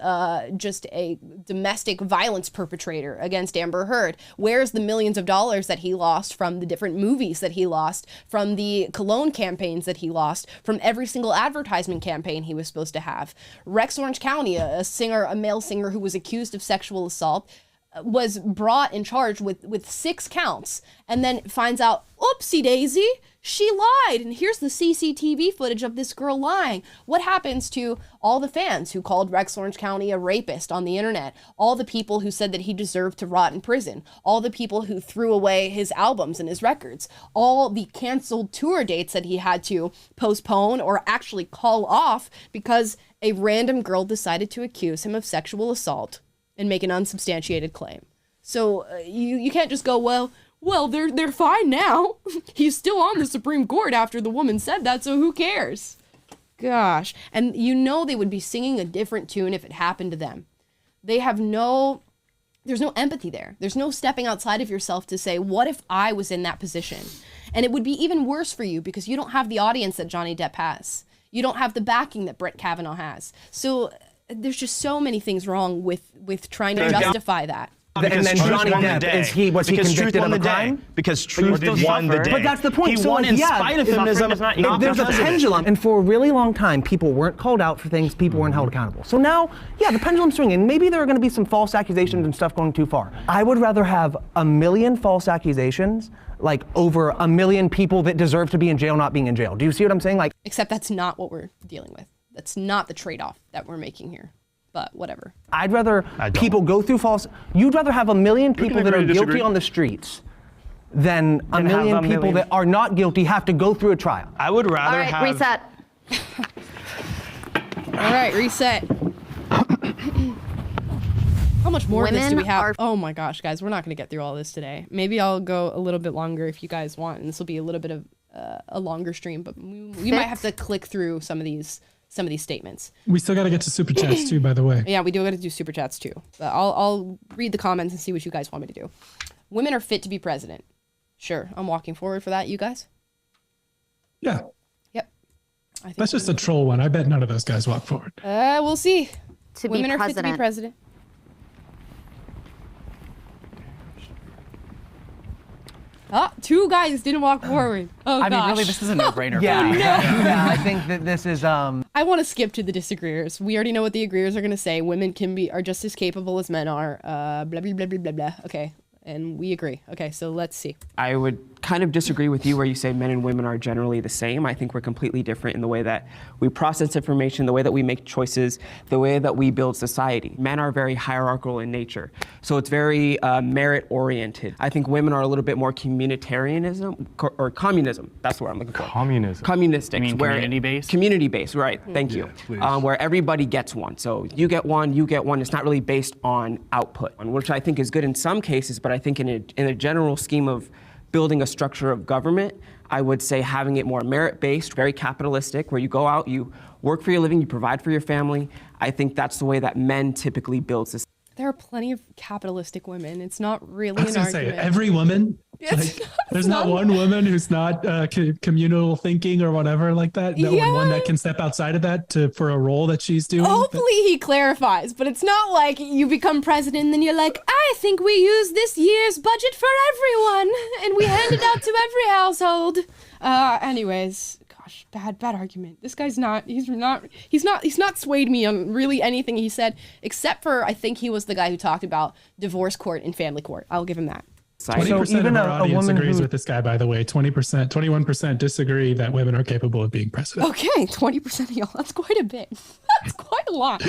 B: just a domestic violence perpetrator against Amber Heard? Where's the millions of dollars that he lost from the different movies that he lost, from the cologne campaigns that he lost, from every single advertisement campaign he was supposed to have? Rex Orange County, a male singer who was accused of sexual assault, was brought and charged with 6 counts, and then finds out, oopsie daisy, she lied, and here's the CCTV footage of this girl lying. What happens to all the fans who called Rex Orange County a rapist on the internet? All the people who said that he deserved to rot in prison? All the people who threw away his albums and his records? All the canceled tour dates that he had to postpone or actually call off because a random girl decided to accuse him of sexual assault and make an unsubstantiated claim. So you can't just go, well, they're fine now. He's still on the Supreme Court after the woman said that, so who cares? Gosh. And you know they would be singing a different tune if it happened to them. There's no empathy there. There's no stepping outside of yourself to say, what if I was in that position? And it would be even worse for you because you don't have the audience that Johnny Depp has. You don't have the backing that Brett Kavanaugh has. So there's just so many things wrong with trying to justify that.
I: And then Johnny Depp, was he convicted of a crime?
A: Because truth won the day.
I: But that's the point.
A: He won in spite of feminism.
I: There's a pendulum. And for a really long time, people weren't called out for things, people weren't held accountable. So now, the pendulum's swinging. Maybe there are going to be some false accusations and stuff going too far. I would rather have 1 million false accusations like over 1 million people that deserve to be in jail not being in jail. Do you see what I'm saying? Like,
B: except that's not what we're dealing with. That's not the trade-off that we're making here. But whatever.
I: I'd rather people go through you'd rather have 1 million people that are guilty on the streets than a million people that are not guilty have to go through a trial.
A: I would rather have...
D: reset.
B: All right, reset. How much more of this do we have? Oh my gosh, guys, we're not going to get through all this today. Maybe I'll go a little bit longer if you guys want, and this will be a little bit of a longer stream, but we might have to click through some of these statements.
C: We still got to get to super chats too, by the way.
B: Yeah, we do got to do super chats too. But I'll read the comments and see what you guys want me to do. Women are fit to be president. Sure, I'm walking forward for that. You guys?
C: Yeah.
B: Yep. I think
C: that's just a troll one. I bet none of those guys walk forward.
B: We'll see.
D: Women
B: are fit to be president. Ah, 2 guys didn't walk forward. Oh,
K: I mean, really, this is a no-brainer.
I: Yeah, I think that this is.
B: I want to skip to the disagreeers. We already know what the agreeers are going to say. Women are just as capable as men are. Blah, blah, blah, blah, blah, blah. Okay, and we agree. Okay, so let's see.
F: I would kind of disagree with you where you say men and women are generally the same. I think we're completely different in the way that we process information, the way that we make choices, the way that we build society. Men are very hierarchical in nature, so it's very merit-oriented. I think women are a little bit more communitarianism or communism. That's the word I'm looking for.
L: Communism.
F: Communistic.
K: You mean community-based?
F: Community-based, right. Thank you. Where everybody gets one. So you get one, you get one. It's not really based on output, which I think is good in some cases, but I think in a general scheme of building a structure of government, I would say having it more merit-based, very capitalistic, where you go out, you work for your living, you provide for your family. I think that's the way that men typically build society.
B: There are plenty of capitalistic women. It's not really an argument.
C: Say, every woman? There's not one woman who's not communal thinking or whatever like that. No one that can step outside of that for a role that she's doing.
B: Hopefully he clarifies, but it's not like you become president and then you're like, I think we use this year's budget for everyone and we hand it out to every household. Anyways, gosh, bad argument. This guy's he's not swayed me on really anything he said, except for I think he was the guy who talked about divorce court and family court. I'll give him that.
C: 20% of our audience agrees with this guy, by the way. 21% disagree that women are capable of being president.
B: Okay, 20% of y'all. That's quite a bit. That's quite a lot.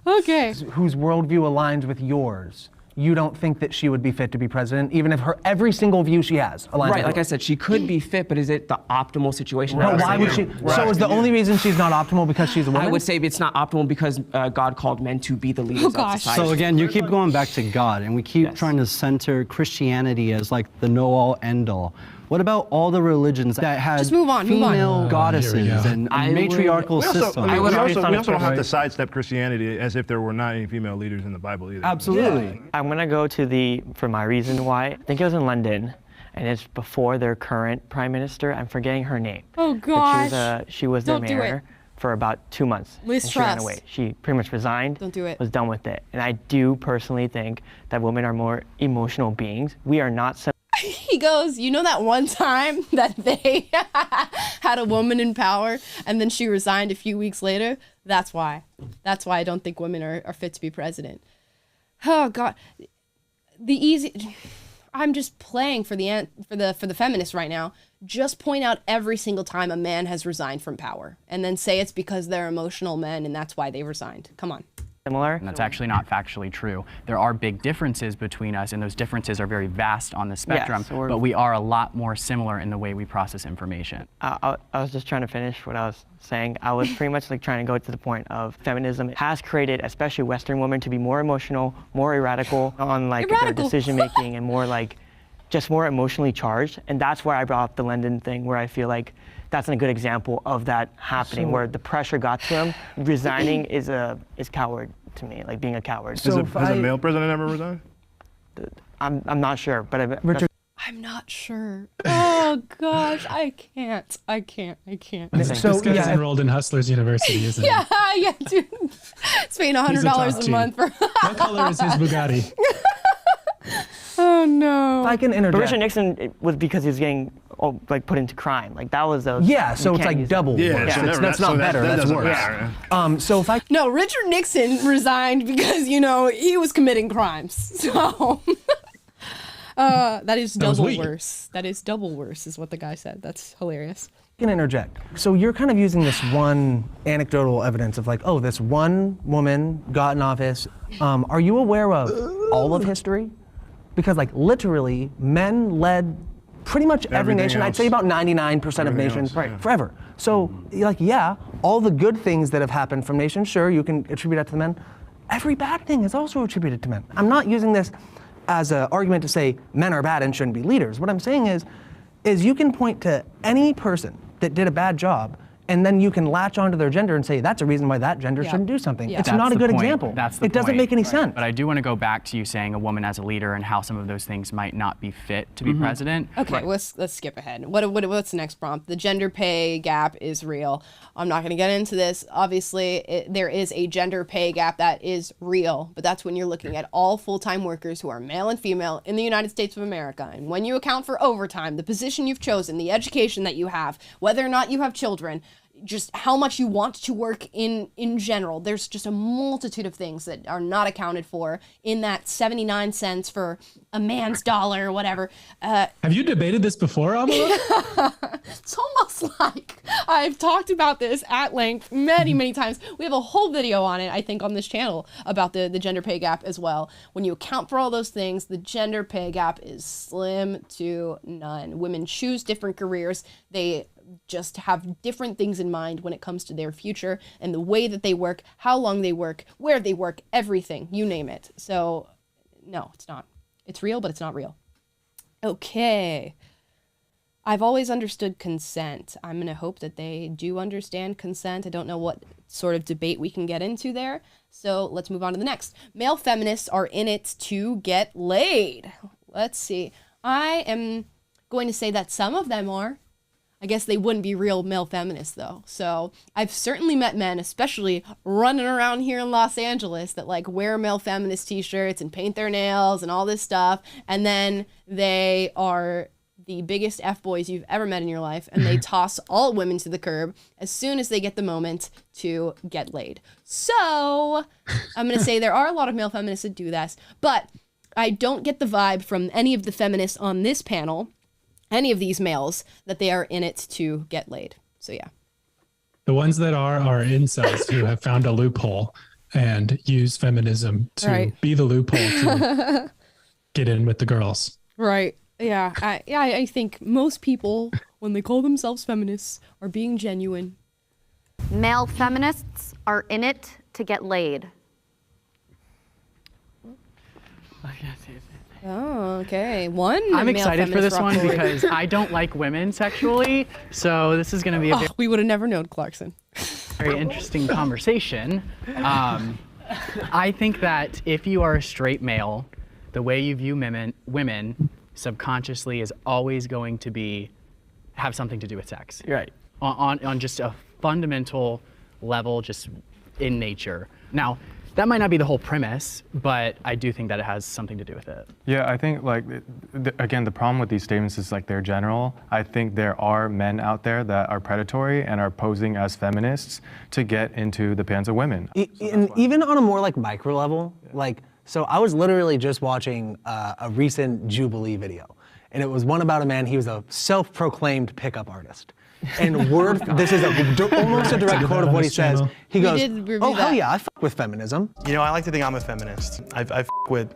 B: Okay.
I: Whose worldview aligns with yours. You don't think that she would be fit to be president, even if every single view she has aligns
F: Right, like I said, she could be fit, but is it the optimal situation?
I: No, why would she? So is the only reason she's not optimal because she's a woman?
F: I would say it's not optimal because God called men to be the leaders of society.
J: So again, you keep going back to God, and we keep trying to center Christianity as like the know-all, end-all. What about all the religions that had
B: Just move on,
J: female goddesses and matriarchal systems?
M: We also don't have to sidestep Christianity as if there were not any female leaders in the Bible either.
J: Absolutely.
G: I'm gonna go to for my reason why. I think it was in London, and it's before their current prime minister. I'm forgetting her name.
B: Oh gosh.
G: She was their mayor for about 2 months.
B: Liz
G: and she ran
B: Truss.
G: away. She pretty much resigned.
B: Don't do it.
G: Was done with it. And I do personally think that women are more emotional beings. We are not.
B: He goes, you know that one time that they had a woman in power and then she resigned a few weeks later? That's why. That's why I don't think women are fit to be president. Oh God. I'm just playing for the feminists right now. Just point out every single time a man has resigned from power and then say it's because they're emotional men and that's why they resigned. Come on.
K: Similar. And that's actually not factually true. There are big differences between us, and those differences are very vast on the spectrum, but we are a lot more similar in the way we process information.
G: I was just trying to finish what I was saying. I was pretty much like trying to go to the point of feminism has created, especially Western women, to be more emotional, more erratical on like their decision making, and more like just more emotionally charged. And that's where I brought up the London thing, where I feel like that's a good example of that happening, where the pressure got to him. Resigning is coward to me, like being a coward.
M: So has a male president ever resigned?
G: I'm not sure, but
B: Richard. I'm not sure. Oh gosh, I can't.
C: So this guy's enrolled in Hustlers University, isn't he?
B: Yeah, dude. It's paying $100 a month for.
C: What color is his Bugatti?
B: Oh no.
I: If I can interject.
G: But Richard Nixon was because he was getting put into crime. Like that was a.
I: Yeah, so it's like double.
M: Yeah, so
I: that's not better. That's worse. So if I.
B: No, Richard Nixon resigned because he was committing crimes. So. That is double worse. That is double worse, is what the guy said. That's hilarious.
I: I can interject. So you're kind of using this one anecdotal evidence of like, oh, this one woman got in office. Are you aware of all of history? Because like literally, men led pretty much every nation. I'd say about 99% of nations forever. So like, yeah, all the good things that have happened from nations, sure, you can attribute that to the men. Every bad thing is also attributed to men. I'm not using this as an argument to say men are bad and shouldn't be leaders. What I'm saying is you can point to any person that did a bad job, and then you can latch onto their gender and say that's a reason why that gender shouldn't do something. It's not a good example. It doesn't make any sense.
K: But I do want to go back to you saying a woman as a leader and how some of those things might not be fit to be president.
B: Okay, let's skip ahead. What's the next prompt? The gender pay gap is real. I'm not going to get into this. Obviously, there is a gender pay gap that is real, but that's when you're looking at all full-time workers who are male and female in the United States of America. And when you account for overtime, the position you've chosen, the education that you have, whether or not you have children, just how much you want to work in general. There's just a multitude of things that are not accounted for in that 79 cents for a man's dollar or whatever.
C: Have you debated this before, Amala?
B: It's almost like I've talked about this at length many times. We have a whole video on it, I think, on this channel about the gender pay gap as well. When you account for all those things, the gender pay gap is slim to none. Women choose different careers. They just have different things in mind when it comes to their future and the way that they work, how long they work, where they work, everything, you name it. So no, it's not. It's real, but it's not real. Okay. I've always understood consent. I'm going to hope that they do understand consent. I don't know what sort of debate we can get into there. So let's move on to the next. Male feminists are in it to get laid. Let's see. I am going to say that some of them are. I guess they wouldn't be real male feminists though. So I've certainly met men, especially running around here in Los Angeles, that like wear male feminist t-shirts and paint their nails and all this stuff. And then they are the biggest F-boys you've ever met in your life. And they toss all women to the curb as soon as they get the moment to get laid. So I'm going to say there are a lot of male feminists that do this, but I don't get the vibe from any of the feminists on this panel, any of these males, that they are in it to get laid. So yeah.
C: The ones that are incels who have found a loophole and use feminism to be the loophole to get in with the girls.
B: Right. Yeah. I think most people, when they call themselves feminists, are being genuine.
D: Male feminists are in it to get laid.
B: Oh, okay. One.
K: I'm
B: male
K: excited for
B: feminist
K: this one
B: rock forward.
K: because I don't like women sexually, so this is going to be a
B: We would have never known, Clarkson.
K: very interesting conversation. I think that if you are a straight male, the way you view women subconsciously is always going to have something to do with sex.
G: Right.
K: On just a fundamental level, just in nature. Now, that might not be the whole premise, but I do think that it has something to do with it.
L: Yeah, I think like, again, the problem with these statements is like they're general. I think there are men out there that are predatory and are posing as feminists to get into the pants of women.
I: And even on a more like micro level, like, so I was literally just watching a recent Jubilee video, and it was one about a man, he was a self-proclaimed pickup artist. And this is almost a direct quote of what he says. He goes, oh, hell yeah, I fuck with feminism.
N: You know, I like to think I'm a feminist. I fuck with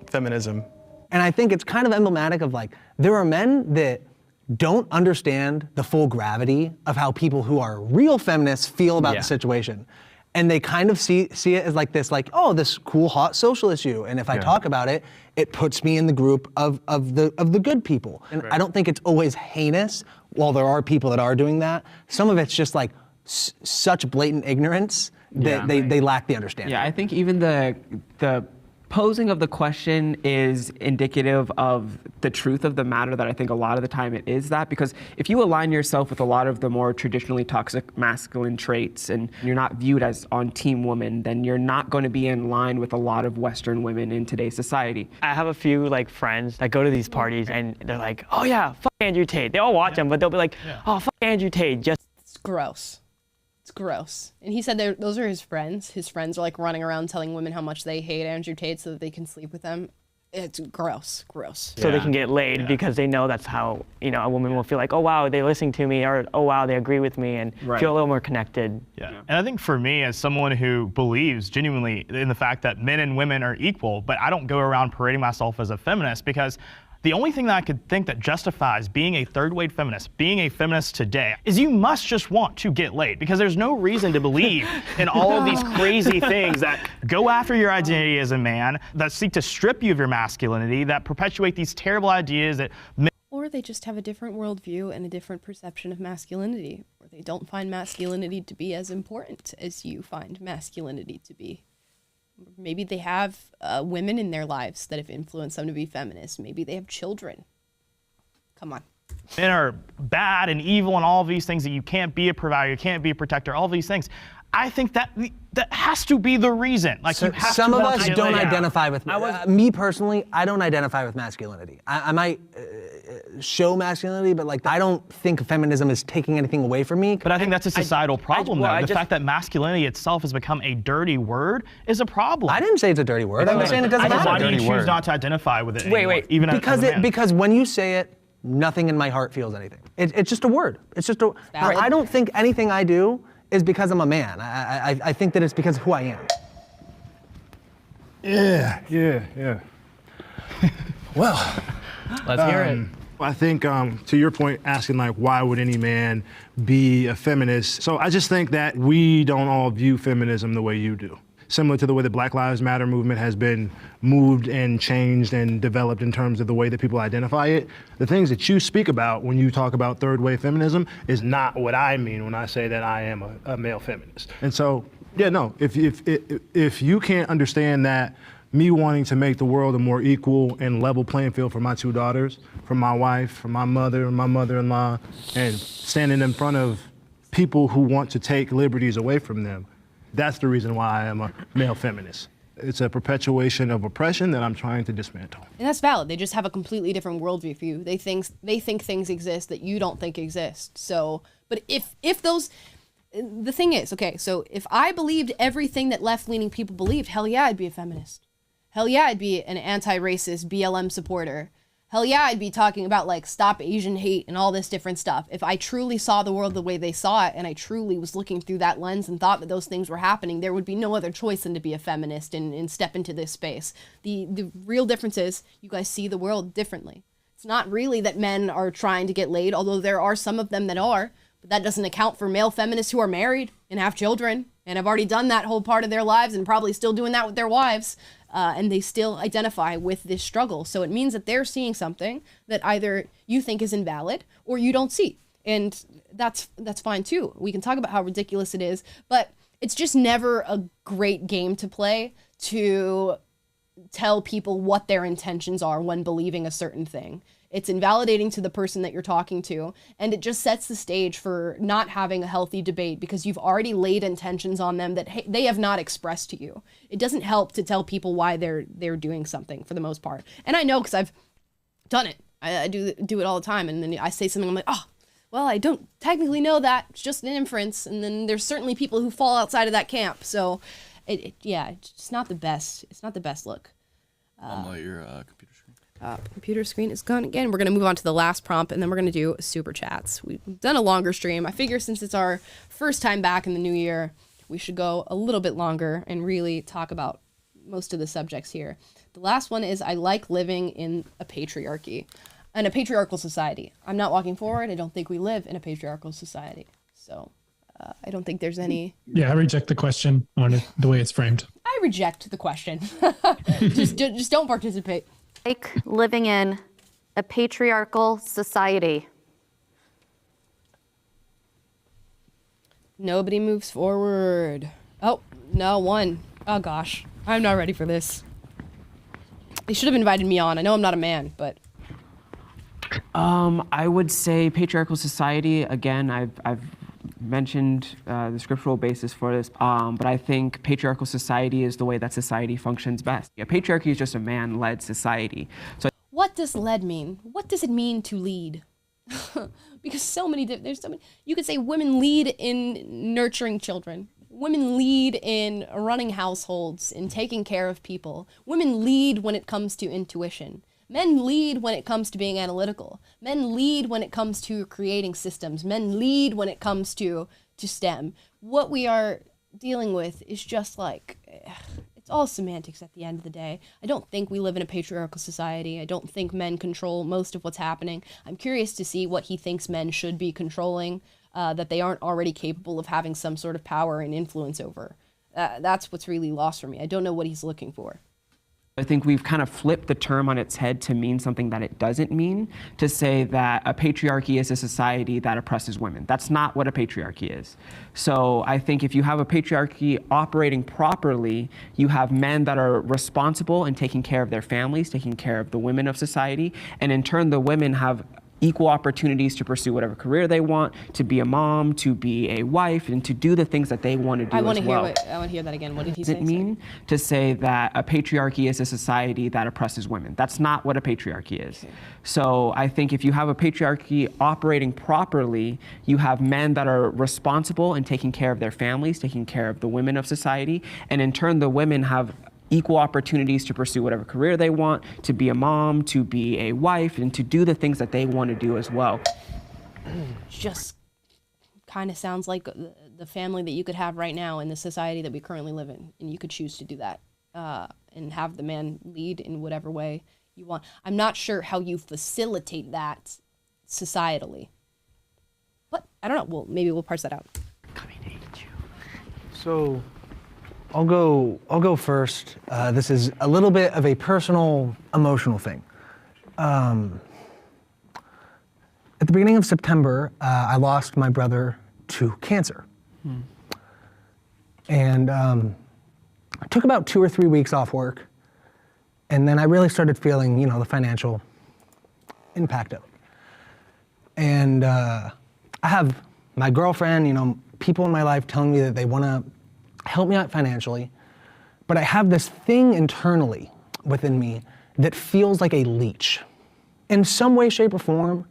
N: feminism.
I: And I think it's kind of emblematic of like, there are men that don't understand the full gravity of how people who are real feminists feel about the situation. And they kind of see it as like this, like, oh, this cool, hot social issue. And if I talk about it, it puts me in the group of the good people. And I don't think it's always heinous. While there are people that are doing that, some of it's just like such blatant ignorance that they lack the understanding.
F: Yeah, I think even the posing of the question is indicative of the truth of the matter, that I think a lot of the time it is that, because if you align yourself with a lot of the more traditionally toxic masculine traits and you're not viewed as on team woman, then you're not going to be in line with a lot of Western women in today's society.
G: I have a few like friends that go to these parties and they're like, oh yeah, fuck Andrew Tate. They all watch them, but they'll be like, oh, fuck Andrew Tate.
B: It's gross. It's gross. And he said those are his friends. His friends are like running around telling women how much they hate Andrew Tate so that they can sleep with them. It's gross, gross.
G: So they can get laid because they know that's how, a woman will feel like, oh wow, they're listening to me, or oh wow, they agree with me, and feel a little more connected.
A: Yeah. And I think for me, as someone who believes genuinely in the fact that men and women are equal, but I don't go around parading myself as a feminist, because the only thing that I could think that justifies being a third-wave feminist, being a feminist today, is you must just want to get laid, because there's no reason to believe in all of these crazy things that go after your identity as a man, that seek to strip you of your masculinity, that perpetuate these terrible ideas that
B: or they just have a different worldview and a different perception of masculinity, or they don't find masculinity to be as important as you find masculinity to be. Maybe they have women in their lives that have influenced them to be feminists. Maybe they have children. Come on.
A: Men are bad and evil and all of these things, that you can't be a provider, you can't be a protector, all these things. I think that has to be the reason. Like,
I: so, some of us don't identify with, me personally, I don't identify with masculinity. I might show masculinity, but like, I don't think feminism is taking anything away from me.
A: But I think that's a societal problem, though. The fact that masculinity itself has become a dirty word is a problem.
I: I didn't say it's a dirty word. I'm saying it doesn't matter.
A: Why do you choose not to identify with it anymore, even
I: because when you say it, nothing in my heart feels anything. It's just a word. It's just a. I don't think anything I do is because I'm a man. I think that it's because of who I am.
M: Yeah. Well,
K: let's hear it.
M: I think to your point, asking like, why would any man be a feminist? So I just think that we don't all view feminism the way you do. Similar to the way the Black Lives Matter movement has been moved and changed and developed in terms of the way that people identify it. The things that you speak about when you talk about third wave feminism is not what I mean when I say that I am a male feminist. And so, yeah, no, if you can't understand that me wanting to make the world a more equal and level playing field for my two daughters, for my wife, for my mother and my mother-in-law, and standing in front of people who want to take liberties away from them, that's the reason why I am a male feminist. It's a perpetuation of oppression that I'm trying to dismantle.
B: And that's valid. They just have a completely different worldview for you. They think things exist that you don't think exist. So, but if those, the thing is, okay, so if I believed everything that left-leaning people believed, hell yeah, I'd be a feminist. Hell yeah, I'd be an anti-racist BLM supporter. Hell yeah, I'd be talking about like stop Asian hate and all this different stuff. If I truly saw the world the way they saw it, and I truly was looking through that lens and thought that those things were happening, there would be no other choice than to be a feminist and step into this space. The real difference is you guys see the world differently. It's not really that men are trying to get laid, although there are some of them that are, but that doesn't account for male feminists who are married and have children. and have already done that whole part of their lives and probably still doing that with their wives, and they still identify with this struggle. So it means that they're seeing something that either you think is invalid or you don't see. And that's fine too. We can talk about how ridiculous it is, but it's just never a great game to play to tell people what their intentions are when believing a certain thing. It's invalidating to the person that you're talking to, and it just sets the stage for not having a healthy debate because you've already laid intentions on them that they have not expressed to you. It doesn't help to tell people why they're doing something for the most part. And I know because I've done it. I do it all the time, and then I say something, I'm like, oh, well, I don't technically know that. It's just an inference. And then there's certainly people who fall outside of that camp. So, it's not the best. It's not the best look.
E: Your computer screen.
B: Computer screen is gone again. We're going to move on to the last prompt, and then we're going to do super chats. We've done a longer stream. I figure since it's our first time back in the new year, we should go a little bit longer and really talk about most of the subjects here. The last one is I like living in a patriarchy. In a patriarchal society. I'm not walking forward. I don't think we live in a patriarchal society. So I don't think there's any...
C: Yeah, I reject the question on it, the way it's framed.
B: I reject the question. just don't participate.
D: Like living in a patriarchal society.
B: Nobody moves forward. Oh, no, one. Oh gosh, I'm not ready for this. They should have invited me on. I know I'm not a man, but...
F: I would say patriarchal society. Again, I've mentioned the scriptural basis for this, but I think patriarchal society is the way that society functions best. Yeah, patriarchy is just a man-led society. So,
B: what does led mean? What does it mean to lead? Because there's so many. You could say women lead in nurturing children. Women lead in running households, in taking care of people. Women lead when it comes to intuition. Men lead when it comes to being analytical. Men lead when it comes to creating systems. Men lead when it comes to STEM. What we are dealing with is just like, it's all semantics at the end of the day. I don't think we live in a patriarchal society. I don't think men control most of what's happening. I'm curious to see what he thinks men should be controlling, that they aren't already capable of having some sort of power and influence over. That's what's really lost for me. I don't know what he's looking for.
F: I think we've kind of flipped the term on its head to mean something that it doesn't mean, to say that a patriarchy is a society that oppresses women. That's not what a patriarchy is. So I think if you have a patriarchy operating properly, you have men that are responsible and taking care of their families, taking care of the women of society, and in turn the women have equal opportunities to pursue whatever career they want, to be a mom, to be a wife, and to do the things that they want to do as well.
B: I want to hear that again. What did he say?
F: Does it mean to say that a patriarchy is a society that oppresses women? That's not what a patriarchy is. Okay. So I think if you have a patriarchy operating properly, you have men that are responsible and taking care of their families, taking care of the women of society, and in turn the women have equal opportunities to pursue whatever career they want, to be a mom, to be a wife, and to do the things that they want to do as well.
B: Just kind of sounds like the family that you could have right now in the society that we currently live in, and you could choose to do that and have the man lead in whatever way you want. I'm not sure how you facilitate that societally, but I don't know. Well, maybe we'll parse that out.
I: So I'll go first. This is a little bit of a personal, emotional thing. At the beginning of September, I lost my brother to cancer. And I took about 2 or 3 weeks off work, and then I really started feeling, the financial impact of it. And I have my girlfriend, people in my life telling me that they want to help me out financially, but I have this thing internally within me that feels like a leech. In some way, shape, or form,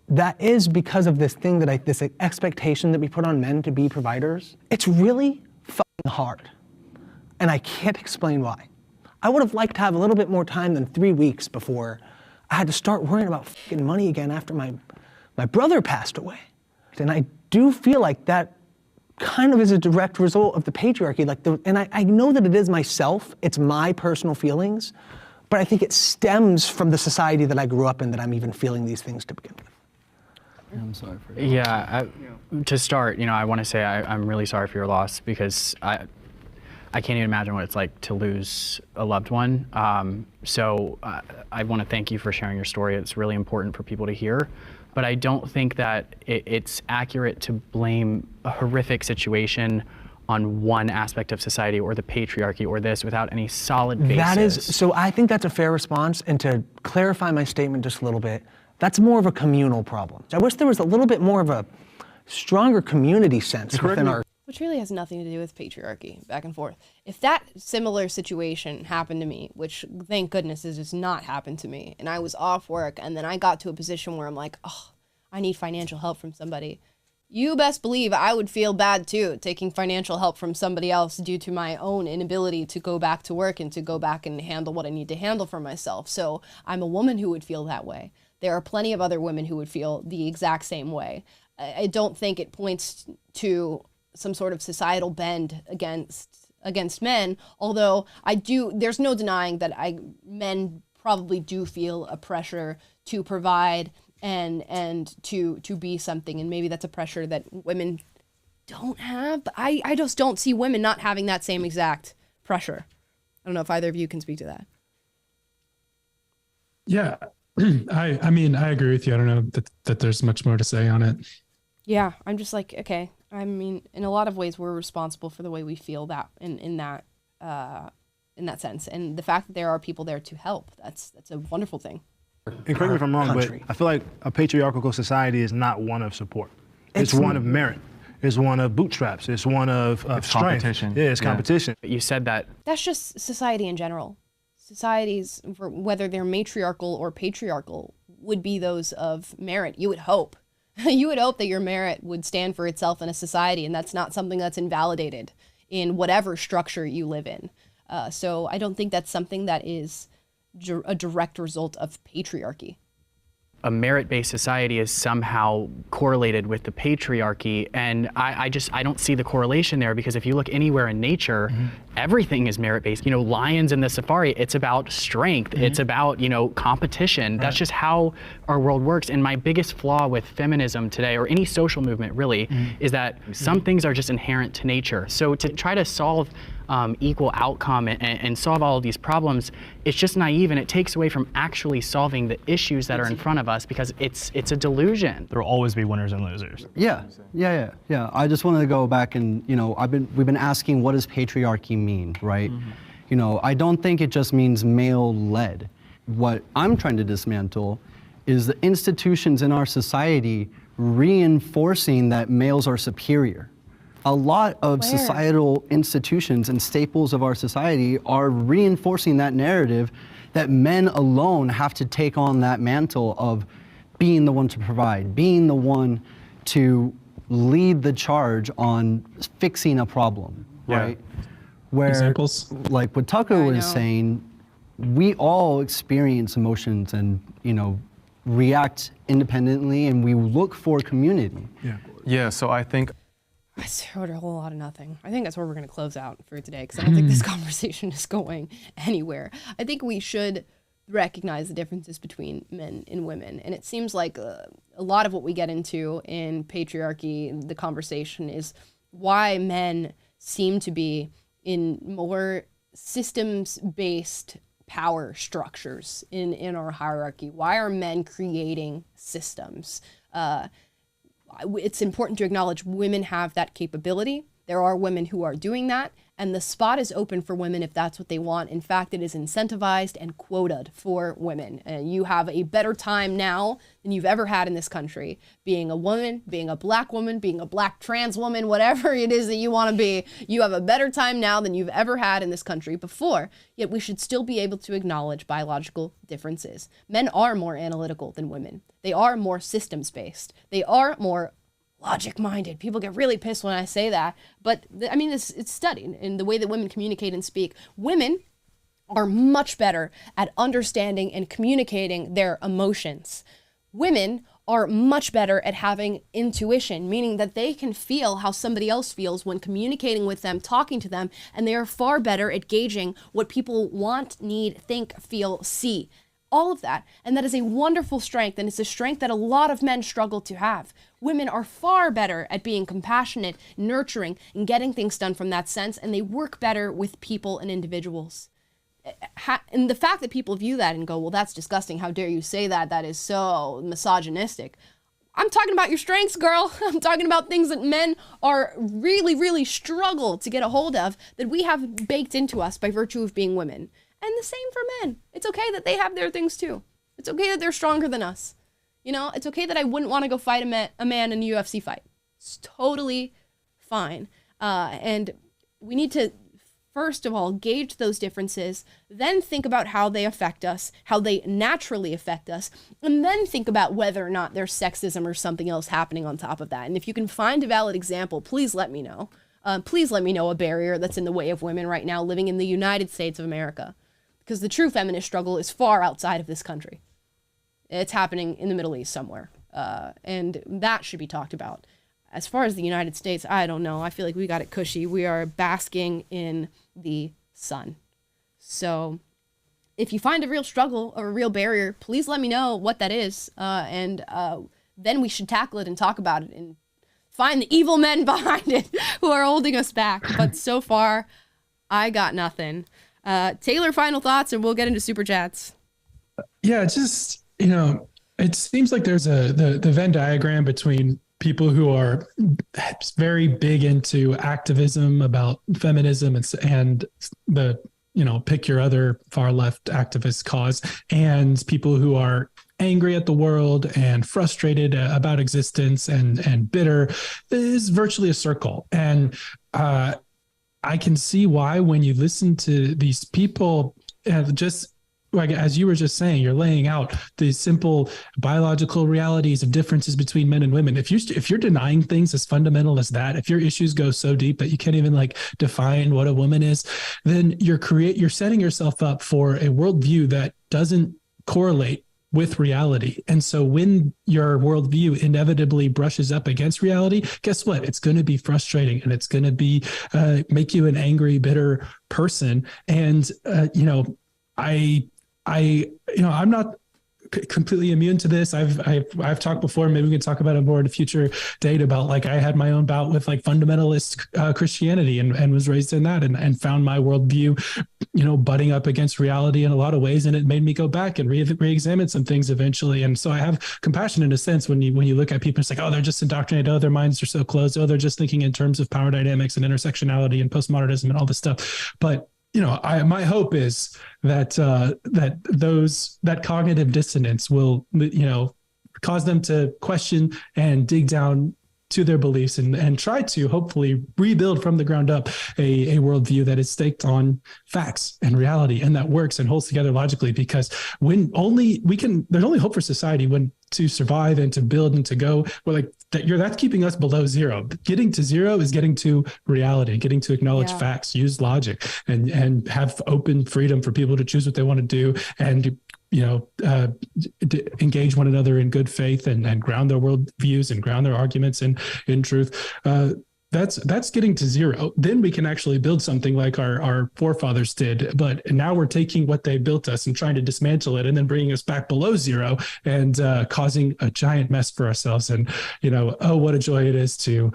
I: that is because of this thing that this expectation that we put on men to be providers. It's really fucking hard, and I can't explain why. I would have liked to have a little bit more time than 3 weeks before I had to start worrying about fucking money again after my brother passed away. And I do feel like that kind of is a direct result of the patriarchy. And I know that it is myself, it's my personal feelings, but I think it stems from the society that I grew up in that I'm even feeling these things to begin with.
J: I'm sorry for that.
K: Yeah, to start, I want to say I'm really sorry for your loss, because I can't even imagine what it's like to lose a loved one. So I want to thank you for sharing your story. It's really important for people to hear. But I don't think that it's accurate to blame a horrific situation on one aspect of society or the patriarchy or this without any solid basis.
I: So I think that's a fair response. And to clarify my statement just a little bit, that's more of a communal problem. I wish there was a little bit more of a stronger community sense within our.
B: Which really has nothing to do with patriarchy, back and forth. If that similar situation happened to me, which thank goodness has just not happened to me, and I was off work and then I got to a position where I'm like, oh, I need financial help from somebody. You best believe I would feel bad too, taking financial help from somebody else due to my own inability to go back to work and to go back and handle what I need to handle for myself. So I'm a woman who would feel that way. There are plenty of other women who would feel the exact same way. I don't think it points to some sort of societal bend against men, although there's no denying that men probably do feel a pressure to provide and to be something, and maybe that's a pressure that women don't have, but I just don't see women not having that same exact pressure. I don't know if either of you can speak to that.
C: Yeah, I mean, I agree with you. I don't know that there's much more to say on it.
B: Yeah, I'm just like, okay. I mean, in a lot of ways, we're responsible for the way we feel that in that sense, and the fact that there are people there to help, that's a wonderful thing.
M: And correct me if I'm wrong, but I feel like a patriarchal society is not one of support. It's one of merit. It's one of bootstraps. It's one of strength.
L: Competition.
M: Yeah, it's competition.
K: You said that.
B: That's just society in general. Societies, whether they're matriarchal or patriarchal, would be those of merit. You would hope. You would hope that your merit would stand for itself in a society, and that's not something that's invalidated in whatever structure you live in. So I don't think that's something that is a direct result of patriarchy.
K: A merit-based society is somehow correlated with the patriarchy, and I don't see the correlation there, because if you look anywhere in nature, everything is merit-based. Lions in the safari, it's about strength, it's about, competition. Right. That's just how our world works. And my biggest flaw with feminism today, or any social movement really, is that some things are just inherent to nature. So to try to solve equal outcome and solve all of these problems, it's just naive, and it takes away from actually solving the issues that are in front of us, because it's a delusion.
A: There will always be winners and losers.
J: Yeah. I just wanted to go back and, we've been asking, what does patriarchy mean, right? I don't think it just means male-led. What I'm trying to dismantle is the institutions in our society reinforcing that males are superior. A lot of societal institutions and staples of our society are reinforcing that narrative that men alone have to take on that mantle of being the one to provide, being the one to lead the charge on fixing a problem, right? Where,
C: examples?
J: Like what Tucker was saying, we all experience emotions and, react independently, and we look for community.
L: Yeah, so I think
B: I wrote a whole lot of nothing. I think that's where we're going to close out for today, because I don't think this conversation is going anywhere. I think we should recognize the differences between men and women. And it seems like a lot of what we get into in patriarchy, the conversation, is why men seem to be in more systems-based power structures in our hierarchy. Why are men creating systems? It's important to acknowledge women have that capability. There are women who are doing that, and the spot is open for women if that's what they want. In fact, it is incentivized and quoted for women. And you have a better time now than you've ever had in this country, being a woman, being a black woman, being a black trans woman, whatever it is that you want to be. You have a better time now than you've ever had in this country before. Yet we should still be able to acknowledge biological differences. Men are more analytical than women. They are more systems-based. They are more logic-minded. People get really pissed when I say that, but I mean, it's studied in the way that women communicate and speak. Women are much better at understanding and communicating their emotions. Women are much better at having intuition, meaning that they can feel how somebody else feels when communicating with them, talking to them, and they are far better at gauging what people want, need, think, feel, see. all of that. And that is a wonderful strength, and it's a strength that a lot of men struggle to have. Women are far better at being compassionate, nurturing, and getting things done from that sense, and they work better with people and individuals. And the fact that people view that and go, well, that's disgusting, how dare you say that, that is so misogynistic. I'm talking about your strengths, girl. I'm talking about things that men are really, really struggle to get a hold of that we have baked into us by virtue of being women. And the same for men. It's okay that they have their things too. It's okay that they're stronger than us. You know, it's okay that I wouldn't want to go fight a man in a UFC fight. It's totally fine. And we need to, first of all, gauge those differences, then think about how they affect us, how they naturally affect us, and then think about whether or not there's sexism or something else happening on top of that. And if you can find a valid example, please let me know. Please let me know a barrier that's in the way of women right now living in the United States of America. Because the true feminist struggle is far outside of this country. It's happening in the Middle East somewhere. And that should be talked about. As far as the United States, I don't know. I feel like we got it cushy. We are basking in the sun. So if you find a real struggle or a real barrier, please let me know what that is. And then we should tackle it and talk about it and find the evil men behind it who are holding us back. But so far, I got nothing. Taylor, final thoughts, and we'll get into super chats.
C: Yeah, just, you know, it seems like there's the Venn diagram between people who are very big into activism about feminism and the, you know, pick your other far left activist cause, and people who are angry at the world and frustrated about existence and bitter. Is virtually a circle. And I can see why when you listen to these people, just like as you were just saying, you're laying out the simple biological realities of differences between men and women. If you're denying things as fundamental as that, if your issues go so deep that you can't even like define what a woman is, then you're setting yourself up for a worldview that doesn't correlate with reality. And so when your worldview inevitably brushes up against reality, guess what? It's going to be frustrating, and it's going to be make you an angry, bitter person. And you know, I'm not completely immune to this. I've talked before, maybe we can talk about it more in a future date, about like I had my own bout with like fundamentalist Christianity and was raised in that and found my worldview, you know, butting up against reality in a lot of ways. And it made me go back and re-examine some things eventually. And so I have compassion in a sense when you look at people, it's like, oh, they're just indoctrinated. Oh, their minds are so closed. Oh, they're just thinking in terms of power dynamics and intersectionality and postmodernism and all this stuff. But you know, my hope is that that cognitive dissonance will, you know, cause them to question and dig down to their beliefs and try to hopefully rebuild from the ground up a worldview that is staked on facts and reality and that works and holds together logically. Because there's only hope for society when to survive and to build and to go. Well, like that's keeping us below zero. Getting to zero is getting to reality, getting to acknowledge facts, use logic, and have open freedom for people to choose what they want to do, and you know, engage one another in good faith and ground their world views and ground their arguments in truth. That's getting to zero. Then we can actually build something like our forefathers did. But now we're taking what they built us and trying to dismantle it and then bringing us back below zero and causing a giant mess for ourselves. And, you know, oh, what a joy it is to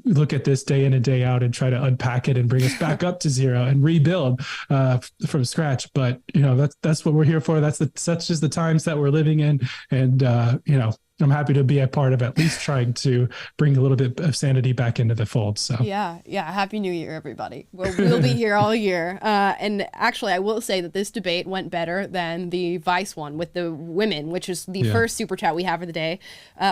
C: look at this day in and day out and try to unpack it and bring us back up to zero and rebuild from scratch. But, you know, that's what we're here for. Such is the times that we're living in. And, you know, I'm happy to be a part of at least trying to bring a little bit of sanity back into the fold. So
B: yeah. Happy New Year, everybody. We'll be here all year. And actually, I will say that this debate went better than the Vice one with the women, which is the first super chat we have of the day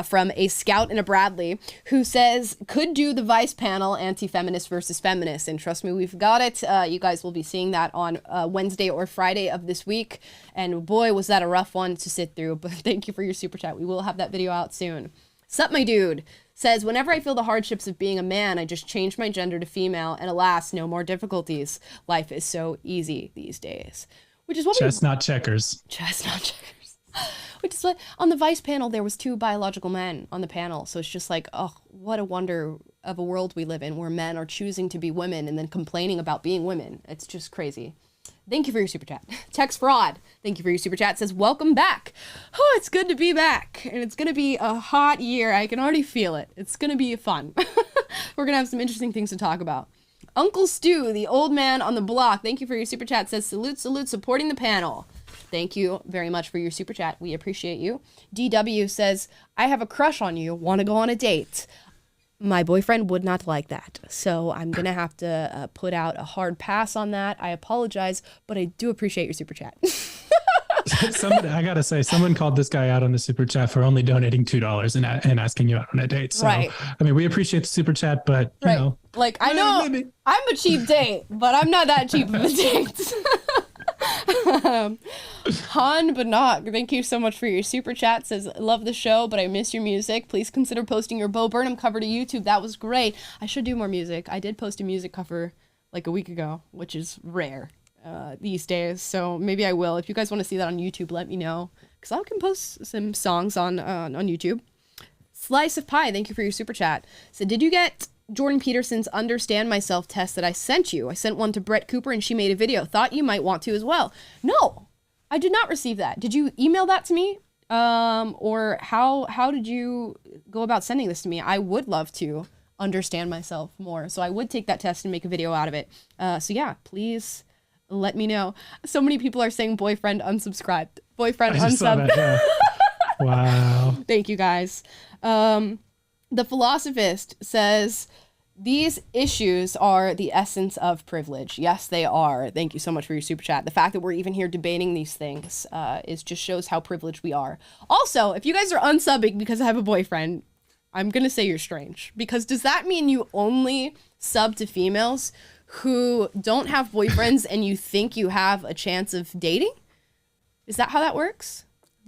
B: from a Scout and a Bradley, who says, could do the Vice panel, anti-feminists versus feminists. And trust me, we've got it. You guys will be seeing that on Wednesday or Friday of this week. And boy, was that a rough one to sit through. But thank you for your super chat. We will have that video out soon. Sup, my dude, says, whenever I feel the hardships of being a man, I just change my gender to female, and alas, no more difficulties. Life is so easy these days. Which is what
C: Chestnut checkers.
B: Chestnut checkers. Which is like, on the Vice panel, there was 2 biological men on the panel. So it's just like, oh, what a wonder of a world we live in where men are choosing to be women and then complaining about being women. It's just crazy. Thank you for your super chat. Text Fraud, thank you for your super chat, says, welcome back. Oh, it's good to be back. And it's going to be a hot year. I can already feel it. It's going to be fun. We're going to have some interesting things to talk about. Uncle Stu, the old man on the block, thank you for your super chat, says, salute, salute, supporting the panel. Thank you very much for your super chat. We appreciate you. DW says, I have a crush on you. Want to go on a date? My boyfriend would not like that. So I'm going to have to put out a hard pass on that. I apologize, but I do appreciate your super chat.
C: I got to say, someone called this guy out on the super chat for only donating $2 and asking you out on a date. So,
B: right.
C: I mean, we appreciate the super chat, but, you know.
B: Like, I know I'm a cheap date, but I'm not that cheap of a date. Han Banak, thank you so much for your super chat, says, love the show, but I miss your music. Please consider posting your Bo Burnham cover to YouTube. That was great. I should do more music. I did post a music cover like a week ago, which is rare these days. So maybe I will. If you guys want to see that on YouTube, let me know, because I can post some songs on YouTube. Slice of Pie, thank you for your super chat. So did you get Jordan Peterson's Understand Myself test that I sent you? I sent one to Brett Cooper and she made a video. Thought you might want to as well. No, I did not receive that. Did you email that to me? Or how did you go about sending this to me? I would love to understand myself more. So I would take that test and make a video out of it. So yeah, please let me know. So many people are saying boyfriend unsubscribed. Boyfriend unsub.
C: Yeah. Wow.
B: Thank you guys. The Philosophist says, these issues are the essence of privilege. Yes, they are. Thank you so much for your super chat. The fact that we're even here debating these things just shows how privileged we are. Also, if you guys are unsubbing because I have a boyfriend, I'm going to say you're strange. Because does that mean you only sub to females who don't have boyfriends and you think you have a chance of dating? Is that how that works?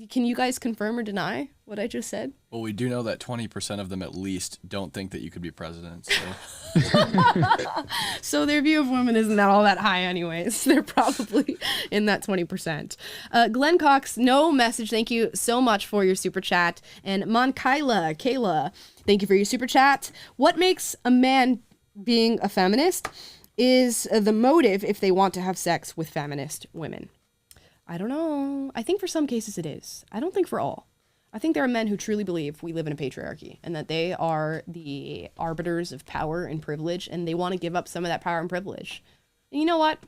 B: Can you guys confirm or deny what I just said?
E: Well, we do know that 20% of them at least don't think that you could be president. So,
B: so their view of women isn't all that high anyways. They're probably in that 20%. Glenn Cox, no message. Thank you so much for your super chat. And Kayla, thank you for your super chat. What makes a man being a feminist is the motive if they want to have sex with feminist women. I don't know. I think for some cases it is. I don't think for all. I think there are men who truly believe we live in a patriarchy and that they are the arbiters of power and privilege, and they want to give up some of that power and privilege. And you know what?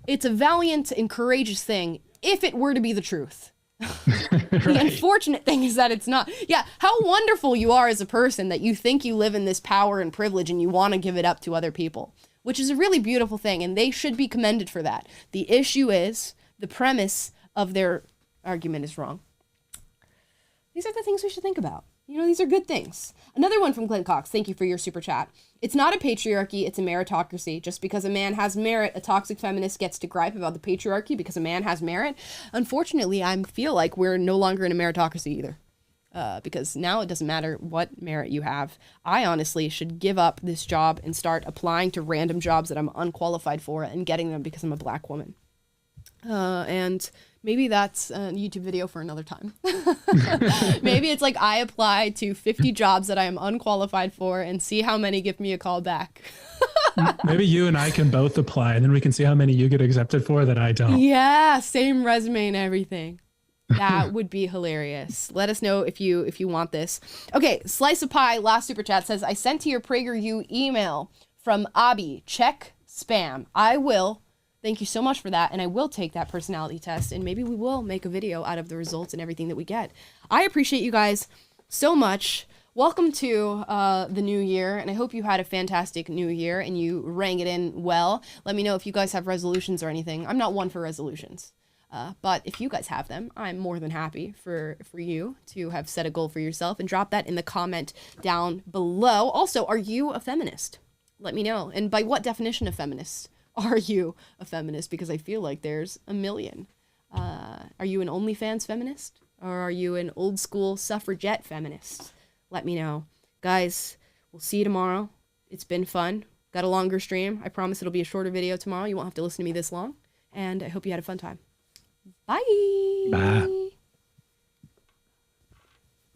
B: It's a valiant and courageous thing if it were to be the truth. The unfortunate thing is that it's not. Yeah, how wonderful you are as a person that you think you live in this power and privilege and you want to give it up to other people, which is a really beautiful thing, and they should be commended for that. The issue is the premise of their argument is wrong. These are the things we should think about. You know, these are good things. Another one from Glenn Cox. Thank you for your super chat. It's not a patriarchy, it's a meritocracy. Just because a man has merit, a toxic feminist gets to gripe about the patriarchy because a man has merit. Unfortunately, I feel like we're no longer in a meritocracy either. Because now it doesn't matter what merit you have. I honestly should give up this job and start applying to random jobs that I'm unqualified for and getting them because I'm a black woman. And maybe that's a YouTube video for another time. Maybe it's like I apply to 50 jobs that I am unqualified for and see how many give me a call back.
C: Maybe you and I can both apply and then we can see how many you get accepted for that I don't.
B: Yeah, same resume and everything. That would be hilarious. Let us know if you want this. Okay, Slice of Pie, last super chat, says, I sent to your PragerU email from Abi. Check spam. I will. Thank you so much for that, and I will take that personality test, and maybe we will make a video out of the results and everything that we get. I appreciate you guys so much. Welcome to the new year, and I hope you had a fantastic new year and you rang it in well. Let me know if you guys have resolutions or anything. I'm not one for resolutions, but if you guys have them, I'm more than happy for you to have set a goal for yourself, and drop that in the comment down below. Also, are you a feminist? Let me know, and by what definition of feminist are you a feminist? Because I feel like there's a million. Are you an OnlyFans feminist? Or are you an old school suffragette feminist? Let me know. Guys, we'll see you tomorrow. It's been fun. Got a longer stream. I promise it'll be a shorter video tomorrow. You won't have to listen to me this long. And I hope you had a fun time. Bye.
C: Bye.